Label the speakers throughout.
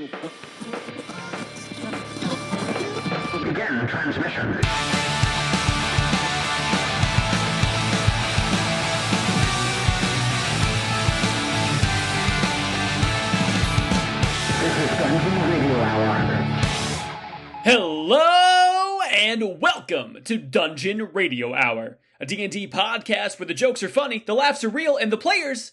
Speaker 1: Begin transmission. This is Dungeon Radio Hour.
Speaker 2: Hello and welcome to Dungeon Radio Hour, a D&D podcast where the jokes are funny, the laughs are real, and the players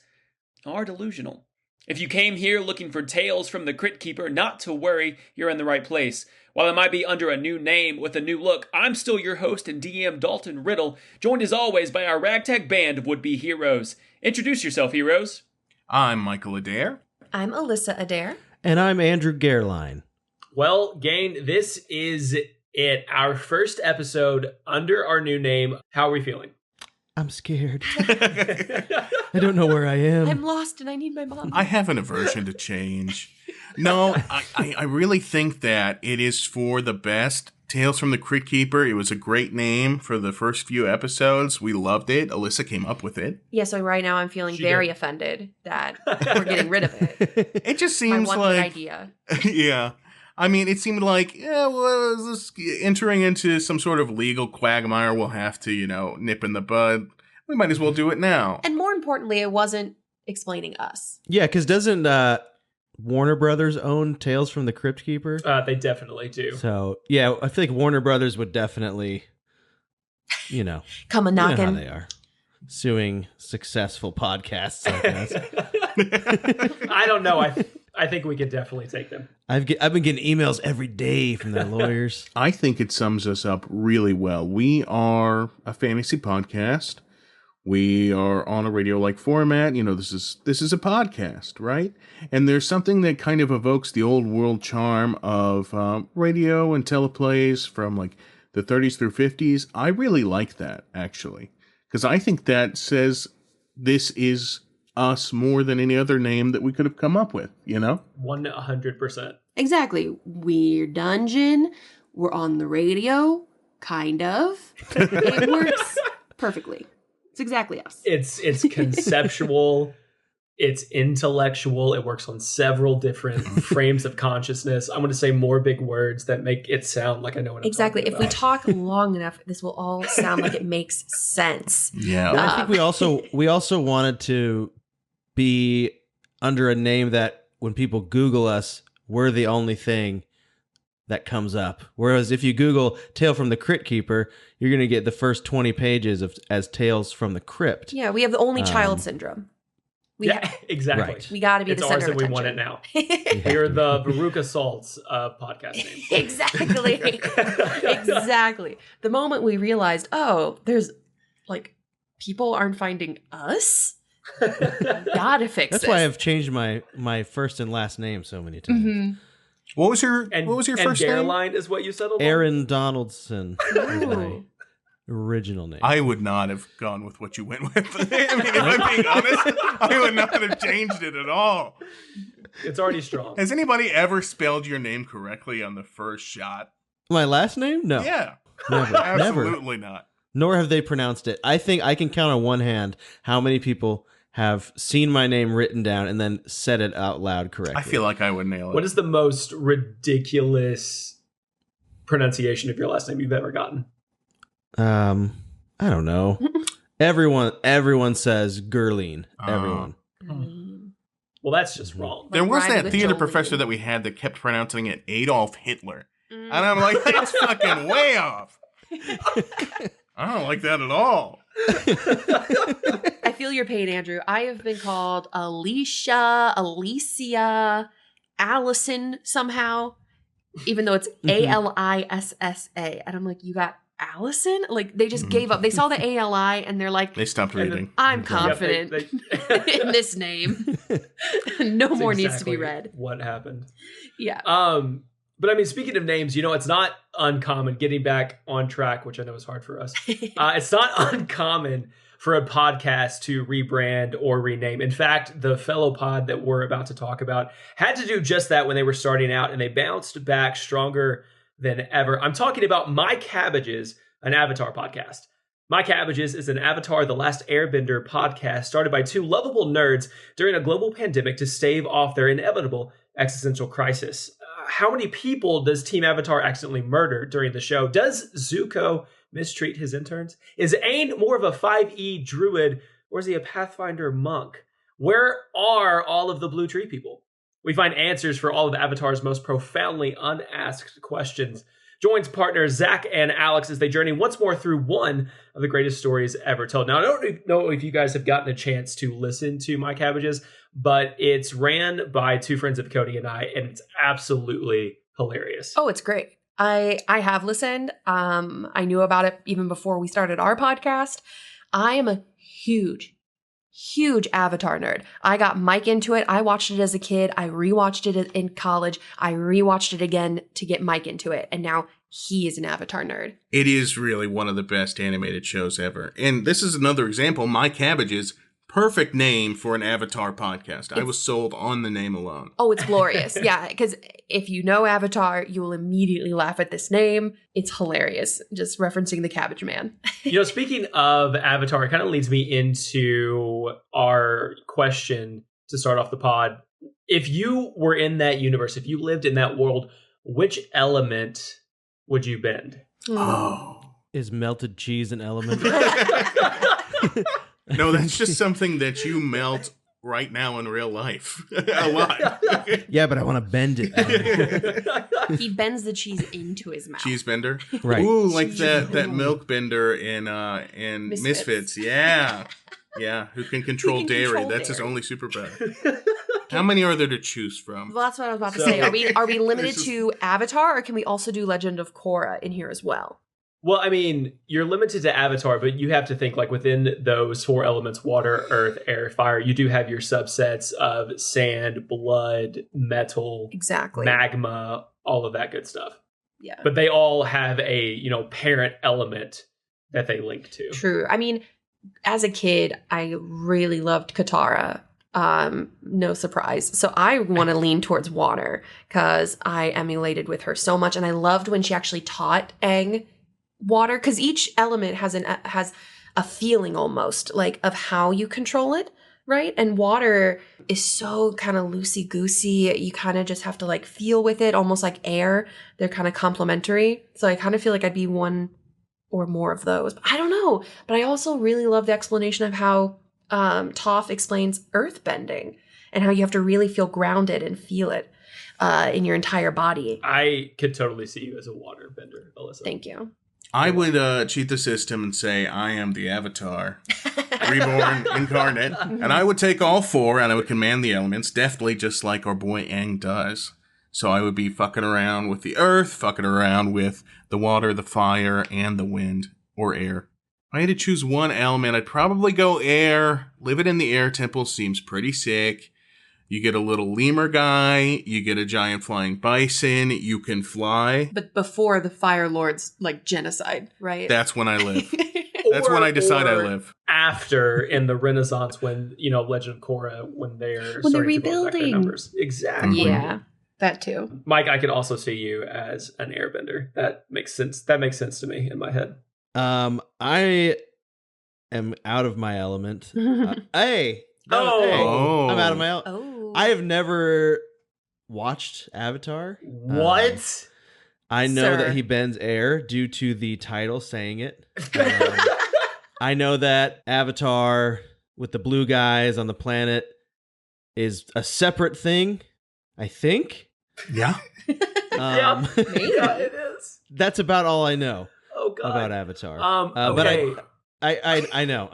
Speaker 2: are delusional. If you came here looking for tales from the Crypt Keeper, not to worry, you're in the right place. While I might be under a new name with a new look, I'm still your host and DM Dalton Riddle, joined as always by our ragtag band of would-be heroes. Introduce yourself, heroes.
Speaker 3: I'm Michael Adair.
Speaker 4: I'm Alissa Adair.
Speaker 5: And I'm Andrew Gehrlein.
Speaker 2: Well, gang, this is it. Our first episode under our new name. How are we feeling?
Speaker 5: I'm scared. I don't know where I am.
Speaker 4: I'm lost and I need my mom.
Speaker 3: I have an aversion to change. No, I really think that it is for the best. Tales from the Crypt Keeper. It was a great name for the first few episodes. We loved it. Alissa came up with it.
Speaker 4: Yeah, so right now I'm feeling very offended that we're getting rid of it.
Speaker 3: It just seems
Speaker 4: my one
Speaker 3: like...
Speaker 4: idea.
Speaker 3: Yeah. I mean, it seemed like, entering into some sort of legal quagmire. We'll have to, nip in the bud. We might as well do it now.
Speaker 4: And more importantly, it wasn't explaining us.
Speaker 5: Yeah, because doesn't Warner Brothers own Tales from the Crypt Keeper?
Speaker 2: They definitely do.
Speaker 5: So, yeah, I feel like Warner Brothers would definitely,
Speaker 4: come a knocking.
Speaker 5: how they are. Suing successful podcasts like us.
Speaker 2: I don't know. I think we could definitely take them.
Speaker 5: I've been getting emails every day from their lawyers.
Speaker 3: I think it sums us up really well. We are a fantasy podcast. We are on a radio-like format. This is a podcast, right? And there's something that kind of evokes the old world charm of radio and teleplays from like the 30s through 50s. I really like that, actually, because I think that says this is us more than any other name that we could have come up with,
Speaker 2: 100%.
Speaker 4: Exactly. We're Dungeon. We're on the radio. Kind of. It works perfectly. It's exactly us.
Speaker 2: It's conceptual. It's intellectual. It works on several different frames of consciousness. I'm going to say more big words that make it sound like I know what I'm
Speaker 4: exactly.
Speaker 2: talking
Speaker 4: If we
Speaker 2: about.
Speaker 4: talk long enough, this will all sound like it makes sense.
Speaker 3: Yeah.
Speaker 5: I think we also wanted to be under a name that when people Google us, we're the only thing that comes up. Whereas if you Google Tale from the Crypt Keeper, you're going to get the first 20 pages as Tales from the Crypt.
Speaker 4: Yeah, we have the only child syndrome.
Speaker 2: Exactly.
Speaker 5: Right.
Speaker 4: We got to be
Speaker 2: It's
Speaker 4: the
Speaker 2: ours
Speaker 4: center
Speaker 2: and
Speaker 4: of
Speaker 2: we want it
Speaker 4: attention.
Speaker 2: now. We're the Baruch Assaults of podcast names.
Speaker 4: Exactly. Exactly. The moment we realized, there's people aren't finding us. Gotta fix
Speaker 5: That's
Speaker 4: this.
Speaker 5: why I've changed my first and last name so many times.
Speaker 4: Mm-hmm.
Speaker 3: What was your first name?
Speaker 2: Gehrlein is what you settled on?
Speaker 5: Aaron Donaldson is my original name.
Speaker 3: I would not have gone with what you went with. I mean, if I'm being honest, I would not have changed it at all.
Speaker 2: It's already strong.
Speaker 3: Has anybody ever spelled your name correctly on the first shot?
Speaker 5: My last name? No.
Speaker 3: Yeah.
Speaker 5: Never.
Speaker 3: Absolutely not.
Speaker 5: Nor have they pronounced it. I think I can count on one hand how many people have seen my name written down and then said it out loud correctly.
Speaker 3: I feel like I would nail it.
Speaker 2: What is the most ridiculous pronunciation of your last name you've ever gotten?
Speaker 5: I don't know. Everyone says Gehrlein. Everyone.
Speaker 2: Well, that's just wrong.
Speaker 3: There was
Speaker 4: Rhyme
Speaker 3: that
Speaker 4: with
Speaker 3: theater
Speaker 4: Jolene.
Speaker 3: professor that we had that kept pronouncing it Adolf Hitler. And I'm like, that's fucking way off. I don't like that at all.
Speaker 4: I feel your pain, Andrew. I have been called Alicia, Alicia, Allison somehow, even though it's Alissa. And I'm like, you got Allison? Like, they just gave up. They saw the ALI and they're like,
Speaker 3: They stopped reading.
Speaker 4: I'm confident in this name. No more needs to be read.
Speaker 2: What happened?
Speaker 4: Yeah.
Speaker 2: But I mean, speaking of names, it's not uncommon, getting back on track, which I know is hard for us. It's not uncommon for a podcast to rebrand or rename. In fact, the fellow pod that we're about to talk about had to do just that when they were starting out, and they bounced back stronger than ever. I'm talking about My Cabbages, an Avatar podcast. My Cabbages is an Avatar The Last Airbender podcast started by two lovable nerds during a global pandemic to stave off their inevitable existential crisis. How many people does Team Avatar accidentally murder during the show? Does Zuko mistreat his interns? Is Aang more of a 5e druid, or is he a Pathfinder monk? Where are all of the Blue Tree people? We find answers for all of Avatar's most profoundly unasked questions. Joins partners Zach and Alex as they journey once more through one of the greatest stories ever told. Now, I don't know if you guys have gotten a chance to listen to My Cabbages, but it's ran by two friends of Cody and I, and it's absolutely hilarious.
Speaker 4: Oh, it's great. I have listened. I knew about it even before we started our podcast. I am a huge Avatar nerd. I got Mike into it. I watched it as a kid. I rewatched it in college. I rewatched it again to get Mike into it. And now he is an Avatar nerd.
Speaker 3: It is really one of the best animated shows ever. And this is another example. My Cabbages, perfect name for an Avatar podcast. I was sold on the name alone.
Speaker 4: Oh, it's glorious. Yeah, because if you know Avatar, you will immediately laugh at this name. It's hilarious. Just referencing the Cabbage Man.
Speaker 2: Speaking of Avatar, it kind of leads me into our question to start off the pod. If you were in that universe, if you lived in that world, which element would you bend?
Speaker 3: Oh.
Speaker 5: Is melted cheese an element?
Speaker 3: No, that's just something that you melt right now in real life. A lot.
Speaker 5: Yeah, but I want to bend it.
Speaker 4: He bends the cheese into his mouth.
Speaker 3: Cheese bender?
Speaker 5: Right.
Speaker 3: Ooh, like that milk bender in Misfits. Yeah. Yeah, who can control dairy. That's his only superpower. How many are there to choose from?
Speaker 4: Well, that's what I was about to say. Are we limited to Avatar, or can we also do Legend of Korra in here as well?
Speaker 2: Well, I mean, you're limited to Avatar, but you have to think like within those four elements, water, earth, air, fire, you do have your subsets of sand, blood, metal,
Speaker 4: Exactly.
Speaker 2: magma, all of that good stuff.
Speaker 4: Yeah.
Speaker 2: But they all have a, parent element that they link to.
Speaker 4: True. I mean, as a kid, I really loved Katara. No surprise. So I want to lean towards water because I emulated with her so much. And I loved when she actually taught Aang water, because each element has a feeling almost like of how you control it, right? And water is so kind of loosey-goosey. You kind of just have to like feel with it, almost like air. They're kind of complementary. So I kind of feel like I'd be one or more of those. But I don't know. But I also really love the explanation of how Toph explains earth bending and how you have to really feel grounded and feel it in your entire body.
Speaker 2: I could totally see you as a water bender, Alissa.
Speaker 4: Thank you.
Speaker 3: I would cheat the system and say I am the Avatar, reborn, incarnate, and I would take all four and I would command the elements deftly, just like our boy Aang does. So I would be fucking around with the earth, fucking around with the water, the fire, and the wind or air. If I had to choose one element, I'd probably go air. Living in the air temple seems pretty sick. You get a little lemur guy, you get a giant flying bison, you can fly.
Speaker 4: But before the Fire Lord's like genocide, right?
Speaker 3: That's when I live. That's when I decide I live.
Speaker 2: After in the Renaissance, when Legend of Korra, when they're
Speaker 4: rebuilding
Speaker 2: their numbers. Exactly.
Speaker 4: Yeah, that too.
Speaker 2: Mike, I could also see you as an airbender. That makes sense. That makes sense to me in my head.
Speaker 5: I am out of my element. Hey.
Speaker 2: Oh.
Speaker 5: I'm out of my element.
Speaker 4: Oh.
Speaker 5: I have never watched Avatar.
Speaker 2: What?
Speaker 5: I know
Speaker 4: Sir.
Speaker 5: that he bends air due to the title saying it. I know that Avatar with the blue guys on the planet is a separate thing, I think.
Speaker 3: Yeah.
Speaker 2: Yeah, it is.
Speaker 5: That's about all I know
Speaker 2: Oh God.
Speaker 5: about Avatar.
Speaker 2: Okay.
Speaker 5: But I know.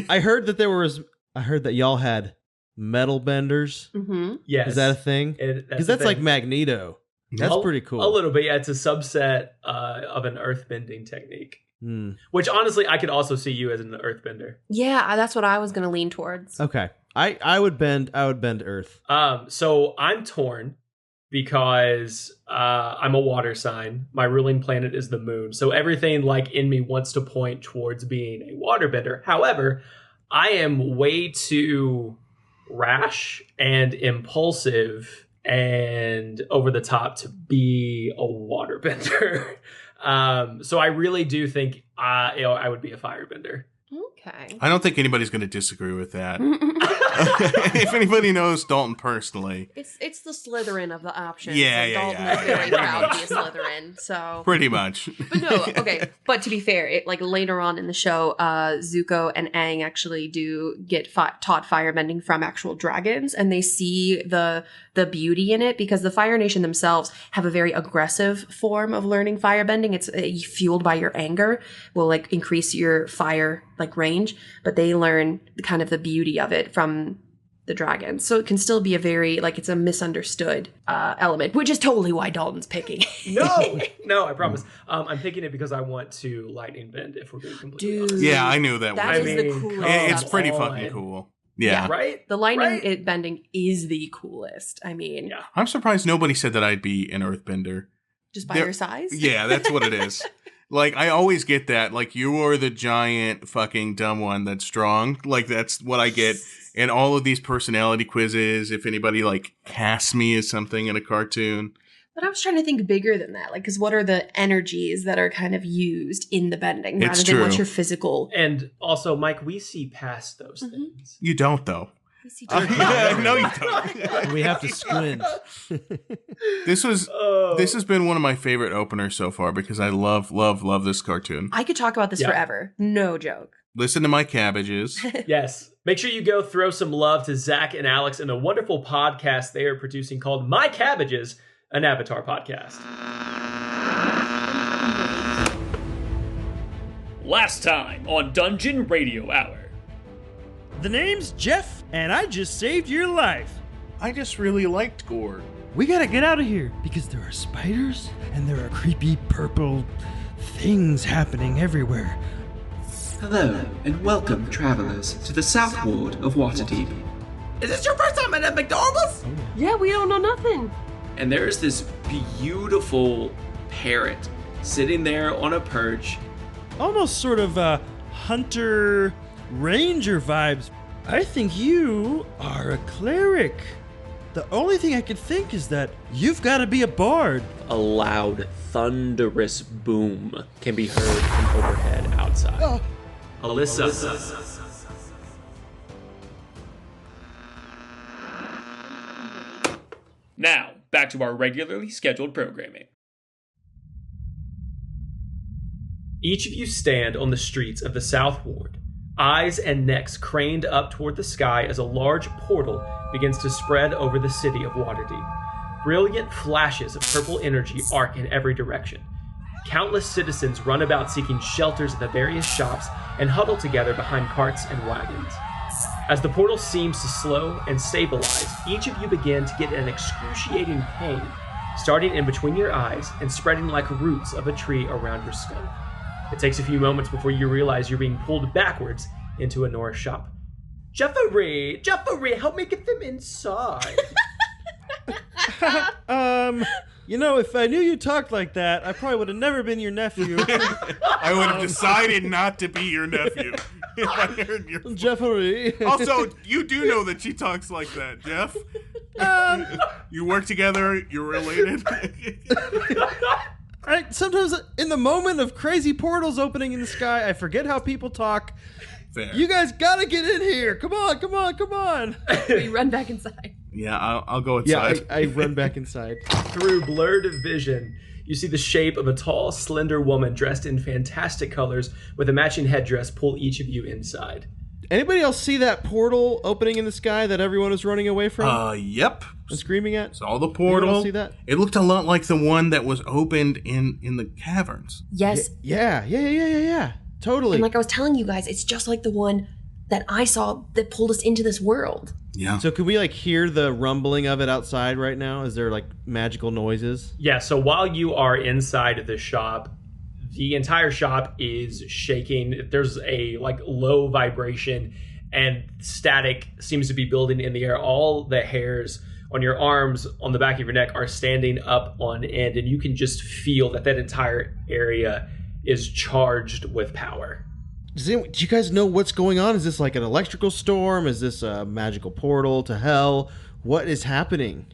Speaker 5: I heard that y'all had metal benders.
Speaker 4: Mm-hmm.
Speaker 2: Yes.
Speaker 5: Is that a thing? Because that's like Magneto. That's pretty cool.
Speaker 2: A little bit, yeah. It's a subset of an earthbending technique. Which honestly, I could also see you as an earthbender.
Speaker 4: Yeah, that's what I was going to lean towards.
Speaker 5: Okay. I would bend earth.
Speaker 2: So I'm torn because I'm a water sign. My ruling planet is the moon. So everything like in me wants to point towards being a waterbender. However, I am way too rash and impulsive and over the top to be a waterbender. So I really do think I would be a firebender.
Speaker 4: Okay.
Speaker 3: I don't think anybody's going to disagree with that. If anybody knows Dalton personally.
Speaker 4: It's the Slytherin of the options.
Speaker 3: Yeah,
Speaker 4: and
Speaker 3: yeah,
Speaker 4: Dalton
Speaker 3: yeah.
Speaker 4: is very proud to be a Slytherin. So
Speaker 3: Pretty much.
Speaker 4: But no, okay. But to be fair, like later on in the show, Zuko and Aang actually do get taught firebending from actual dragons, and they see the beauty in it because the Fire Nation themselves have a very aggressive form of learning firebending. It's fueled by your anger, will like increase your fire like range, but they learn kind of the beauty of it from the dragons. So it can still be a very, like, it's a misunderstood element, which is totally why Dalton's picking.
Speaker 2: No, I promise. I'm picking it because I want to lightning bend, if we're being completely honest.
Speaker 3: Yeah, I knew that.
Speaker 4: That
Speaker 3: was
Speaker 4: is the coolest
Speaker 3: It's
Speaker 4: stuff.
Speaker 3: pretty fucking cool. Yeah.
Speaker 2: Right?
Speaker 4: The lightning bending is the coolest. I mean,
Speaker 3: I'm surprised nobody said that I'd be an earthbender.
Speaker 4: just by your size?
Speaker 3: Yeah, that's what it is. Like, I always get that. Like, you are the giant fucking dumb one that's strong. Like, that's what I get in all of these personality quizzes. If anybody, like, casts me as something in a cartoon.
Speaker 4: But I was trying to think bigger than that. Like, because what are the energies that are kind of used in the bending rather
Speaker 3: It's
Speaker 4: than
Speaker 3: true.
Speaker 4: what's your physical?
Speaker 2: And also, Mike, we see past those things.
Speaker 3: You don't, though.
Speaker 4: We see
Speaker 3: No, you don't.
Speaker 5: We have to squint.
Speaker 3: This has been one of my favorite openers so far because I love this cartoon.
Speaker 4: I could talk about this forever. No joke.
Speaker 3: Listen to my cabbages.
Speaker 2: Yes. Make sure you go throw some love to Zach and Alex and a wonderful podcast they are producing called My Cabbages, an Avatar podcast.
Speaker 6: Last time on Dungeon Radio Hour.
Speaker 7: The name's Jeff, and I just saved your life.
Speaker 3: I just really liked Gore.
Speaker 7: We gotta get out of here because there are spiders and there are creepy purple things happening everywhere.
Speaker 8: Hello, and welcome, travelers, to the South Ward of Waterdeep.
Speaker 9: Is this your first time at McDonald's?
Speaker 4: Yeah, we don't know nothing.
Speaker 8: And there's this beautiful parrot sitting there on a perch.
Speaker 7: Almost sort of hunter ranger vibes. I think you are a cleric. The only thing I could think is that you've got to be a bard.
Speaker 8: A loud, thunderous boom can be heard from overhead outside. Alissa.
Speaker 6: Now, back to our regularly scheduled programming.
Speaker 2: Each of you stand on the streets of the South Ward, eyes and necks craned up toward the sky as a large portal begins to spread over the city of Waterdeep. Brilliant flashes of purple energy arc in every direction. Countless citizens run about seeking shelters at the various shops and huddle together behind carts and wagons. As the portal seems to slow and stabilize, each of you begin to get an excruciating pain, starting in between your eyes and spreading like roots of a tree around your skull. It takes a few moments before you realize you're being pulled backwards into a Norse shop. Jeffrey, help me get them inside.
Speaker 7: You know, if I knew you talked like that, I probably would have never been your nephew.
Speaker 3: I would have decided not to be your nephew if I heard your
Speaker 7: Jeffrey.
Speaker 3: Also, you do know that she talks like that, Jeff. You work together, you're related.
Speaker 7: Sometimes in the moment of crazy portals opening in the sky, I forget how people talk.
Speaker 3: Fair.
Speaker 7: You guys gotta get in here. Come on.
Speaker 4: We run back inside.
Speaker 3: Yeah, I'll go inside.
Speaker 7: I run back inside.
Speaker 2: Through blurred vision, you see the shape of a tall, slender woman dressed in fantastic colors with a matching headdress pull each of you inside.
Speaker 7: Anybody else see that portal opening in the sky that everyone is running away from
Speaker 3: Yep.
Speaker 7: and screaming at?
Speaker 3: Saw the
Speaker 7: Anyone
Speaker 3: portal.
Speaker 7: else see that?
Speaker 3: It looked a lot like the one that was opened in the caverns.
Speaker 4: Yes.
Speaker 7: Yeah. Totally.
Speaker 4: And like I was telling you guys, it's just like the one that I saw that pulled us into this world.
Speaker 3: Yeah.
Speaker 7: So can we like hear the rumbling of it outside right now? Is there like magical noises?
Speaker 2: Yeah, so while you are inside of the shop, the entire shop is shaking. There's a like low vibration and static seems to be building in the air. All the hairs on your arms, on the back of your neck are standing up on end, and you can just feel that entire area is charged with power.
Speaker 7: Do you guys know what's going on? Is this like an electrical storm? Is this a magical portal to hell? What is happening?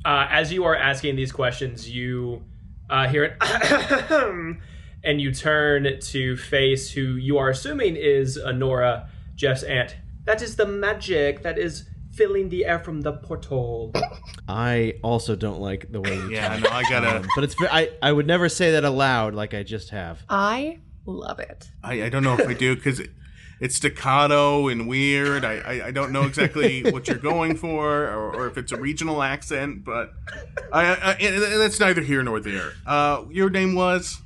Speaker 2: As you are asking these questions, you hear it, and you turn to face who you are assuming is Nora, Jeff's aunt. That is the magic that is filling the air from the portal.
Speaker 5: I also don't like the way you talk.
Speaker 3: No, I gotta.
Speaker 5: But it's I would never say that aloud like I just have.
Speaker 4: I love it.
Speaker 3: I don't know if I do because it's staccato and weird. I don't know exactly what you're going for or if it's a regional accent, but that's neither here nor there. Your name was?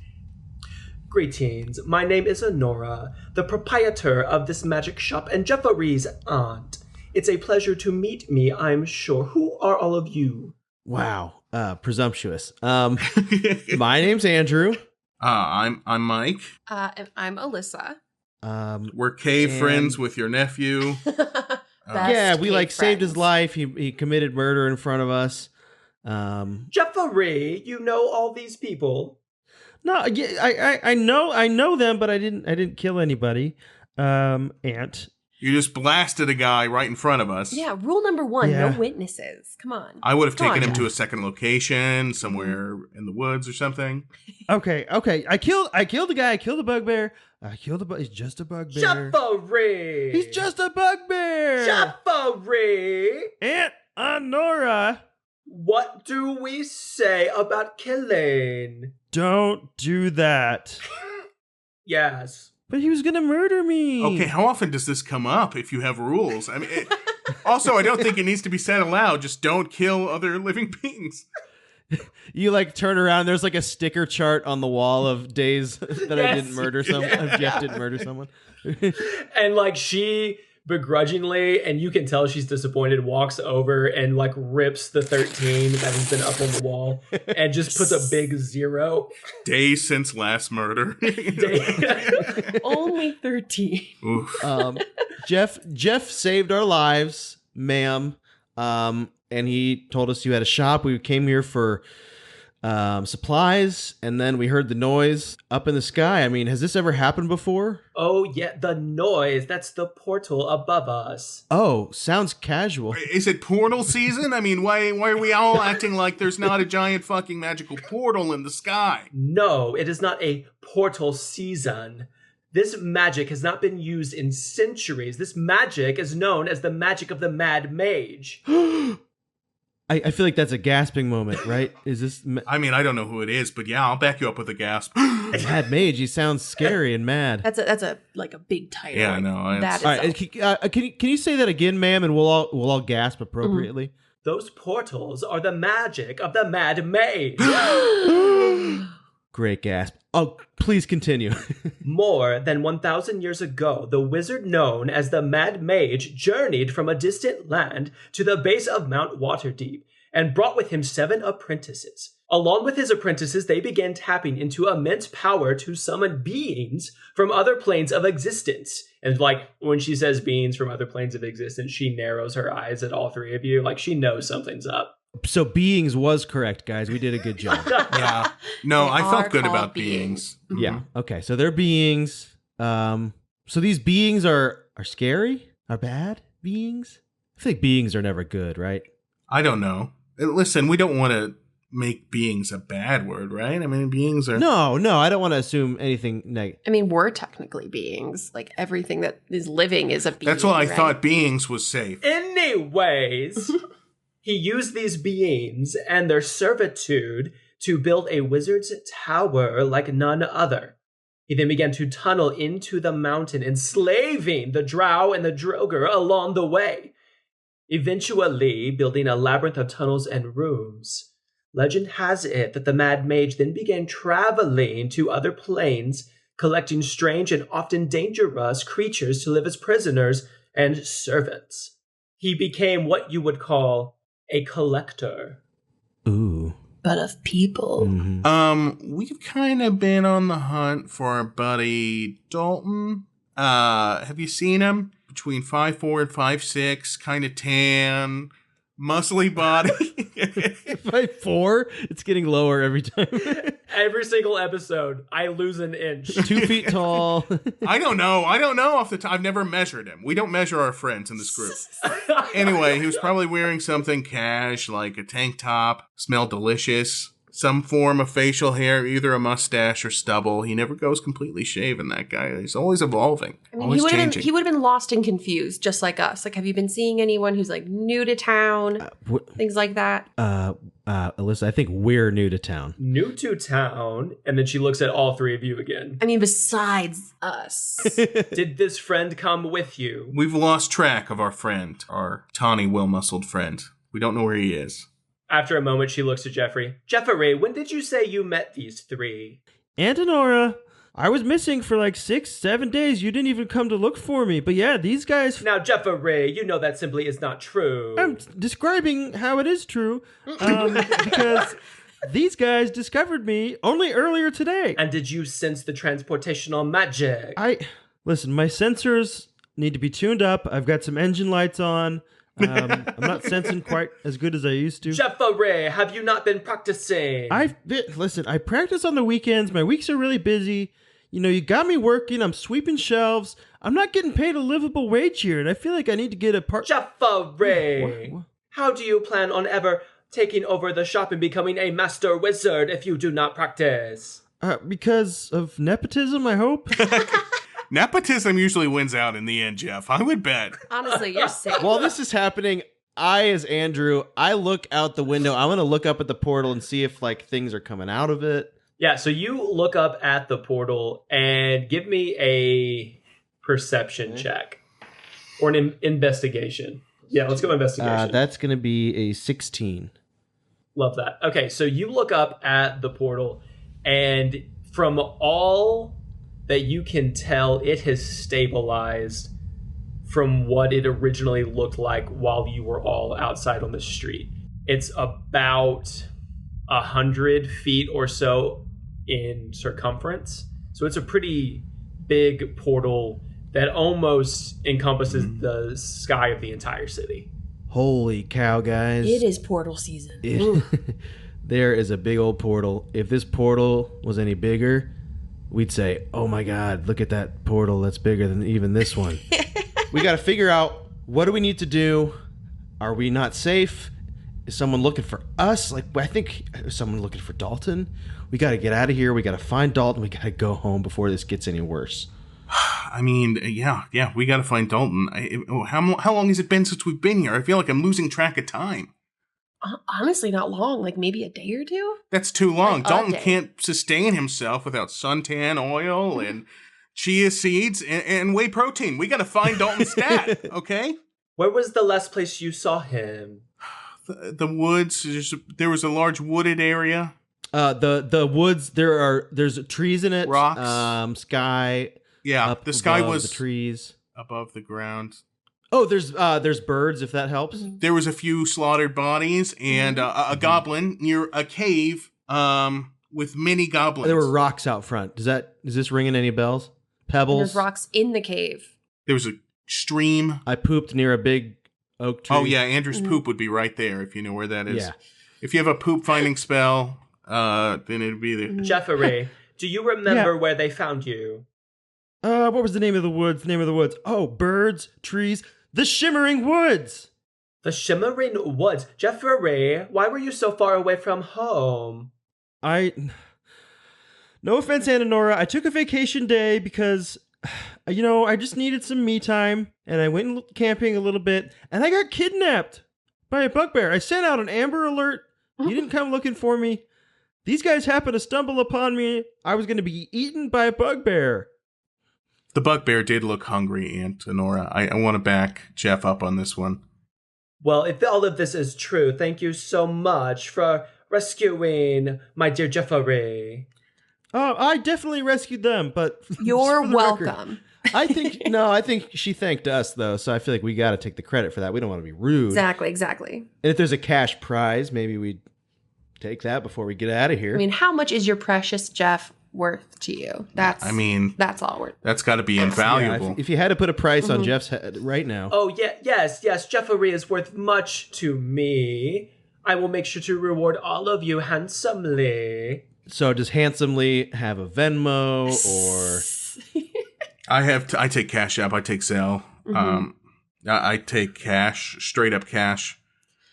Speaker 2: Greetings, my name is Honora, the proprietor of this magic shop and Jeffrey's aunt. It's a pleasure to meet me, I'm sure. Who are all of you?
Speaker 5: Wow, presumptuous. My name's Andrew.
Speaker 3: I'm Mike.
Speaker 4: And I'm Alissa.
Speaker 3: We're cave friends with your nephew.
Speaker 5: Yeah, we
Speaker 4: cave
Speaker 5: saved his
Speaker 4: friends.
Speaker 5: life. He committed murder in front of us.
Speaker 2: Jeffrey, you know all these people?
Speaker 5: No, yeah, I know them, but I didn't kill anybody. Aunt.
Speaker 3: You just blasted a guy right in front of us.
Speaker 4: Yeah, rule number 1,
Speaker 5: Yeah.
Speaker 4: no witnesses. Come on.
Speaker 3: I would have
Speaker 4: Come
Speaker 3: taken
Speaker 4: on,
Speaker 3: him to
Speaker 4: Jeff.
Speaker 3: a second location, somewhere in the woods or something.
Speaker 5: Okay. I killed the guy. I killed the bugbear. He's just a bugbear.
Speaker 2: Jeffrey!
Speaker 5: He's just a bugbear.
Speaker 2: Jeffrey!
Speaker 5: Aunt Honora.
Speaker 2: What do we say about Gehrlein?
Speaker 7: Don't do that.
Speaker 2: Yes.
Speaker 5: But he was gonna murder me.
Speaker 3: Okay, how often does this come up if you have rules? I mean, also, I don't think it needs to be said aloud. Just don't kill other living beings.
Speaker 5: You turn around. There's a sticker chart on the wall of days that I
Speaker 2: Yes.
Speaker 5: didn't murder someone. Jeff didn't murder someone.
Speaker 2: And she begrudgingly, and you can tell she's disappointed, walks over and rips the 13 that has been up on the wall and just puts a big 0.
Speaker 3: Days since last murder.
Speaker 4: Only 13.
Speaker 3: Oof.
Speaker 5: Jeff saved our lives, ma'am. And he told us you had a shop. We came here for supplies, and then we heard the noise up in the sky. I mean, has this ever happened before?
Speaker 2: Oh, yeah, the noise. That's the portal above us.
Speaker 5: Oh, sounds casual.
Speaker 3: Is it portal season? I mean, why are we all acting like there's not a giant fucking magical portal in the sky?
Speaker 2: No, it is not a portal season. This magic has not been used in centuries. This magic is known as the magic of the Mad Mage.
Speaker 5: I feel like that's a gasping moment, right? Is this
Speaker 3: I mean, I don't know who it is, but yeah, I'll back you up with a gasp.
Speaker 5: Mad Mage? He sounds scary and mad.
Speaker 4: That's a big title.
Speaker 3: Yeah, I know.
Speaker 4: That is
Speaker 5: All right, can you say that again, ma'am, and we'll all gasp appropriately?
Speaker 2: Those portals are the magic of the Mad Mage.
Speaker 5: Great gasp. Oh, please continue.
Speaker 2: More than 1,000 years ago, the wizard known as the Mad Mage journeyed from a distant land to the base of Mount Waterdeep and brought with him 7 apprentices. Along with his apprentices, they began tapping into immense power to summon beings from other planes of existence. And when she says beings from other planes of existence, she narrows her eyes at all 3 of you. She knows something's up.
Speaker 5: So beings was correct, guys. We did a good job.
Speaker 3: Yeah. No,
Speaker 4: They
Speaker 3: I
Speaker 4: are
Speaker 3: felt good
Speaker 4: called
Speaker 3: about
Speaker 4: beings.
Speaker 3: beings.
Speaker 5: Yeah. Okay. So they're beings. So these beings are scary? Are bad beings? I think beings are never good, right?
Speaker 3: I don't know. Listen, we don't want to make beings a bad word, right? I mean, beings are...
Speaker 5: No, I don't want to assume anything negative.
Speaker 4: I mean, we're technically beings. Everything that is living is a being.
Speaker 3: That's why I
Speaker 4: right?
Speaker 3: thought beings was safe.
Speaker 2: Anyways, he used these beings and their servitude to build a wizard's tower like none other. He then began to tunnel into the mountain, enslaving the drow and the droger along the way, eventually building a labyrinth of tunnels and rooms. Legend has it that the Mad Mage then began traveling to other planes, collecting strange and often dangerous creatures to live as prisoners and servants. He became what you would call a collector.
Speaker 5: Ooh.
Speaker 4: But of people.
Speaker 5: Mhm.
Speaker 3: We've kind of been on the hunt for our buddy Dalton. Have you seen him? Between 5'4" and 5'6", kind of tan, muscly body.
Speaker 5: 5'4"? It's getting lower every time.
Speaker 2: Every single episode, I lose an inch.
Speaker 5: 2 feet tall.
Speaker 3: I don't know off the top. I've never measured him. We don't measure our friends in this group. Anyway, he was probably wearing something cash, like a tank top, smelled delicious, some form of facial hair, either a mustache or stubble. He never goes completely shaven, that guy. He's always evolving,
Speaker 4: I mean,
Speaker 3: always changing.
Speaker 4: he would have been lost and confused, just like us. Like, have you been seeing anyone who's like new to town? Things like that.
Speaker 5: Alissa, I think we're new to town.
Speaker 2: New to town, and then she looks at all three of you again.
Speaker 4: I mean, besides us.
Speaker 2: Did this friend come with you?
Speaker 3: We've lost track of our friend, our tawny, well-muscled friend. We don't know where he is.
Speaker 2: After a moment, she looks to Jeffrey. Jeffrey, when did you say you met these three?
Speaker 7: Antonora, I was missing for like 6-7 days. You didn't even come to look for me. But yeah, these guys...
Speaker 2: Now, Jeffrey, you know that simply is not true.
Speaker 7: I'm describing how it is true. Because these guys discovered me only earlier today.
Speaker 2: And did you sense the transportational magic?
Speaker 7: Listen, my sensors need to be tuned up. I've got some engine lights on. I'm not sensing quite as good as I used to.
Speaker 2: Jeffrey, have you not been practicing?
Speaker 7: Listen, I practice on the weekends. My weeks are really busy. You know, you got me working. I'm sweeping shelves. I'm not getting paid a livable wage here, and I feel like I need to get a part.
Speaker 2: Jeffrey, how do you plan on ever taking over the shop and becoming a master wizard if you do not practice?
Speaker 7: Because of nepotism, I hope.
Speaker 3: Nepotism usually wins out in the end, Jeff. I would bet.
Speaker 4: Honestly, you're safe.
Speaker 5: While this is happening, as Andrew, I look out the window. I'm going to look up at the portal and see if like things are coming out of it.
Speaker 2: Yeah, so you look up at the portal and give me a perception check. Or an investigation. Yeah, let's go investigation.
Speaker 5: That's going to be a 16.
Speaker 2: Love that. Okay, so you look up at the portal, and from all that you can tell, it has stabilized from what it originally looked like while you were all outside on the street. It's about 100 feet or so in circumference. So it's a pretty big portal that almost encompasses the sky of the entire city.
Speaker 5: Holy cow, guys.
Speaker 4: It is portal season.
Speaker 5: There is a big old portal. If this portal was any bigger, we'd say, oh my God, look at that portal. That's bigger than even this one. We got to figure out, what do we need to do? Are we not safe? Is someone looking for us? Like, I think someone looking for Dalton. We got to get out of here. We got to find Dalton. We got to go home before this gets any worse.
Speaker 3: I mean, yeah, we got to find Dalton. How long has it been since we've been here? I feel like I'm losing track of time.
Speaker 4: Honestly, not long. Like maybe a day or two?
Speaker 3: That's too long.
Speaker 4: Like
Speaker 3: Dalton can't sustain himself without suntan oil and chia seeds and whey protein. We got to find Dalton's stat, okay?
Speaker 2: Where was the last place you saw him?
Speaker 3: The woods. There was a large wooded area.
Speaker 5: The woods. There's trees in it.
Speaker 3: Rocks.
Speaker 5: Sky.
Speaker 3: Yeah, the sky was
Speaker 5: the trees
Speaker 3: above the ground.
Speaker 5: Oh, there's birds, if that helps.
Speaker 3: There was a few slaughtered bodies and a goblin near a cave with many goblins.
Speaker 5: There were rocks out front. Is this ringing any bells? Pebbles.
Speaker 4: And there's rocks in the cave.
Speaker 3: There was a stream.
Speaker 5: I pooped near a big oak tree.
Speaker 3: Oh yeah, Andrew's poop would be right there if you know where that is.
Speaker 5: Yeah.
Speaker 3: If you have a poop finding spell, then it'd be there.
Speaker 2: Jeffrey, do you remember where they found you?
Speaker 7: What was the name of the woods? Oh, birds, trees, the Shimmering Woods.
Speaker 2: The Shimmering Woods. Jeffrey, why were you so far away from home?
Speaker 7: No offense, Antonora, I took a vacation day because, I just needed some me time, and I went camping a little bit, and I got kidnapped by a bugbear. I sent out an Amber Alert. You didn't come looking for me. These guys happened to stumble upon me. I was going to be eaten by a bugbear.
Speaker 3: The bugbear did look hungry, Antonora. I want to back Jeff up on this one.
Speaker 2: Well, if all of this is true, thank you so much for rescuing my dear Jeffrey.
Speaker 7: I definitely rescued them, but
Speaker 4: you're welcome.
Speaker 5: I think she thanked us though, so I feel like we got to take the credit for that. We don't want to be rude.
Speaker 4: Exactly.
Speaker 5: And if there's a cash prize, maybe we'd take that before we get out of here.
Speaker 4: I mean, how much is your precious Jeff worth to you? That's all worth.
Speaker 3: That's got to be invaluable.
Speaker 5: Yeah, if you had to put a price on Jeff's head right now.
Speaker 2: Oh, yes, Jeffrey is worth much to me. I will make sure to reward all of you handsomely.
Speaker 5: So does handsomely have a Venmo or?
Speaker 3: I take Cash App. I take Zelle. I take cash, straight up cash.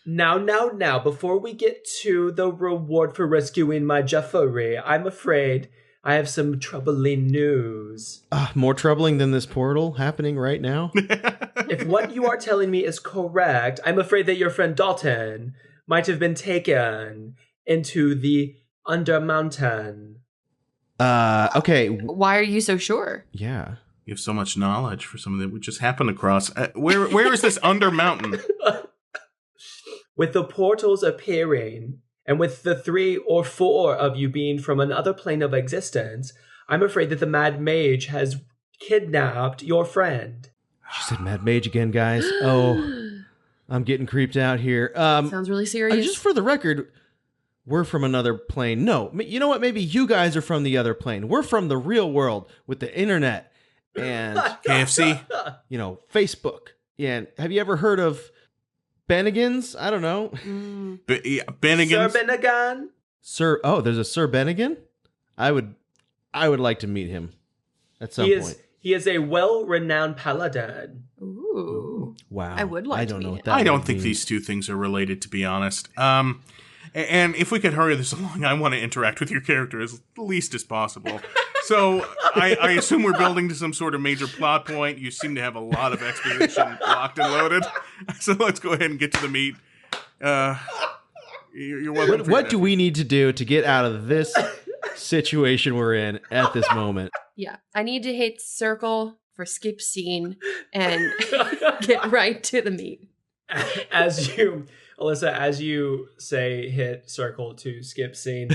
Speaker 2: Now, before we get to the reward for rescuing my Jeffrey, I'm afraid I have some troubling news.
Speaker 5: More troubling than this portal happening right now?
Speaker 2: If what you are telling me is correct, I'm afraid that your friend Dalton might have been taken into the Undermountain.
Speaker 5: Okay.
Speaker 4: Why are you so sure?
Speaker 5: Yeah.
Speaker 3: You have so much knowledge for something that we just happened across. Where is this Undermountain?
Speaker 2: With the portals appearing, and with the 3 or 4 of you being from another plane of existence, I'm afraid that the Mad Mage has kidnapped your friend.
Speaker 5: She said Mad Mage again, guys. Oh, I'm getting creeped out here.
Speaker 4: Sounds really serious.
Speaker 5: Just for the record, we're from another plane. No, you know what? Maybe you guys are from the other plane. We're from the real world with the internet and
Speaker 3: KFC.
Speaker 5: Facebook. And have you ever heard of Bennigan's? I don't know.
Speaker 3: Bennigan's?
Speaker 2: Sir Bennigan?
Speaker 5: There's a Sir Bennigan? I would like to meet him at some point.
Speaker 2: He is a well-renowned paladin.
Speaker 4: Ooh.
Speaker 5: Wow.
Speaker 4: I would like
Speaker 5: I
Speaker 4: to
Speaker 5: don't
Speaker 4: meet
Speaker 5: know
Speaker 4: him.
Speaker 5: what that
Speaker 3: I don't
Speaker 5: would
Speaker 3: think
Speaker 5: mean.
Speaker 3: these two things are related, to be honest. And if we could hurry this along, I want to interact with your character as least as possible. So I assume we're building to some sort of major plot point. You seem to have a lot of exposition locked and loaded. So let's go ahead and get to the meat. You're welcome.
Speaker 5: What do we need to do to get out of this situation we're in at this moment?
Speaker 4: Yeah, I need to hit circle for skip scene and get right to the meat.
Speaker 2: Alissa, as you say hit circle to skip scene,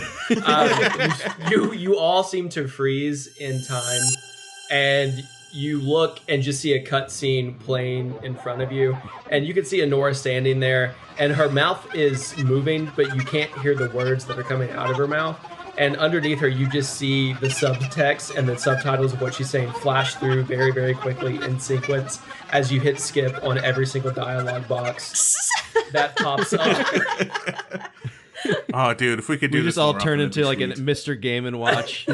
Speaker 2: you all seem to freeze in time, and you look and just see a cutscene playing in front of you, and you can see Honora standing there, and her mouth is moving, but you can't hear the words that are coming out of her mouth. And underneath her, you just see the subtext and the subtitles of what she's saying flash through very, very quickly in sequence as you hit skip on every single dialogue box that pops up.
Speaker 3: Oh, dude, if we could do
Speaker 5: we
Speaker 3: this
Speaker 5: just all
Speaker 3: more
Speaker 5: turn
Speaker 3: often,
Speaker 5: into like
Speaker 3: it'd
Speaker 5: a
Speaker 3: be
Speaker 5: Mr. Game & Watch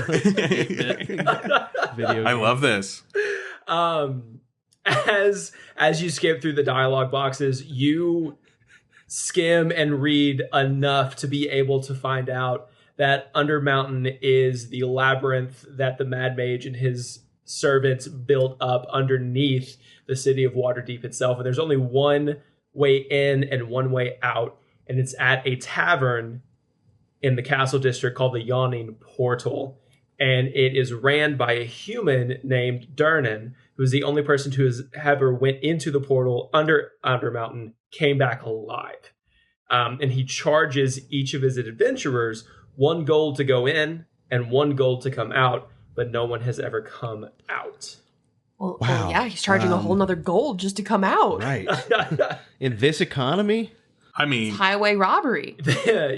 Speaker 5: video.
Speaker 3: I love this.
Speaker 2: As you skip through the dialogue boxes, you skim and read enough to be able to find out that Undermountain is the labyrinth that the Mad Mage and his servants built up underneath the city of Waterdeep itself. And there's only one way in and one way out. And it's at a tavern in the castle district called the Yawning Portal. And it is ran by a human named Durnan, who is the only person who has ever went into the portal under Undermountain, came back alive. And he charges each of his adventurers 1 gold to go in and 1 gold to come out, but no one has ever come out.
Speaker 4: Well,
Speaker 5: Wow.
Speaker 4: yeah, he's charging a whole nother gold just to come out.
Speaker 5: Right. In this economy?
Speaker 3: I mean,
Speaker 4: Highway robbery.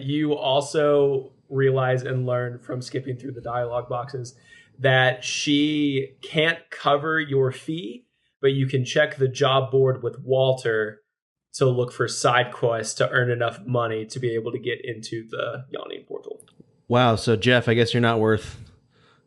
Speaker 2: You also realize and learn from skipping through the dialogue boxes that she can't cover your fee, but you can check the job board with Walter to look for side quests to earn enough money to be able to get into the Yawning Portal.
Speaker 5: Wow, so Jeff, I guess you're not worth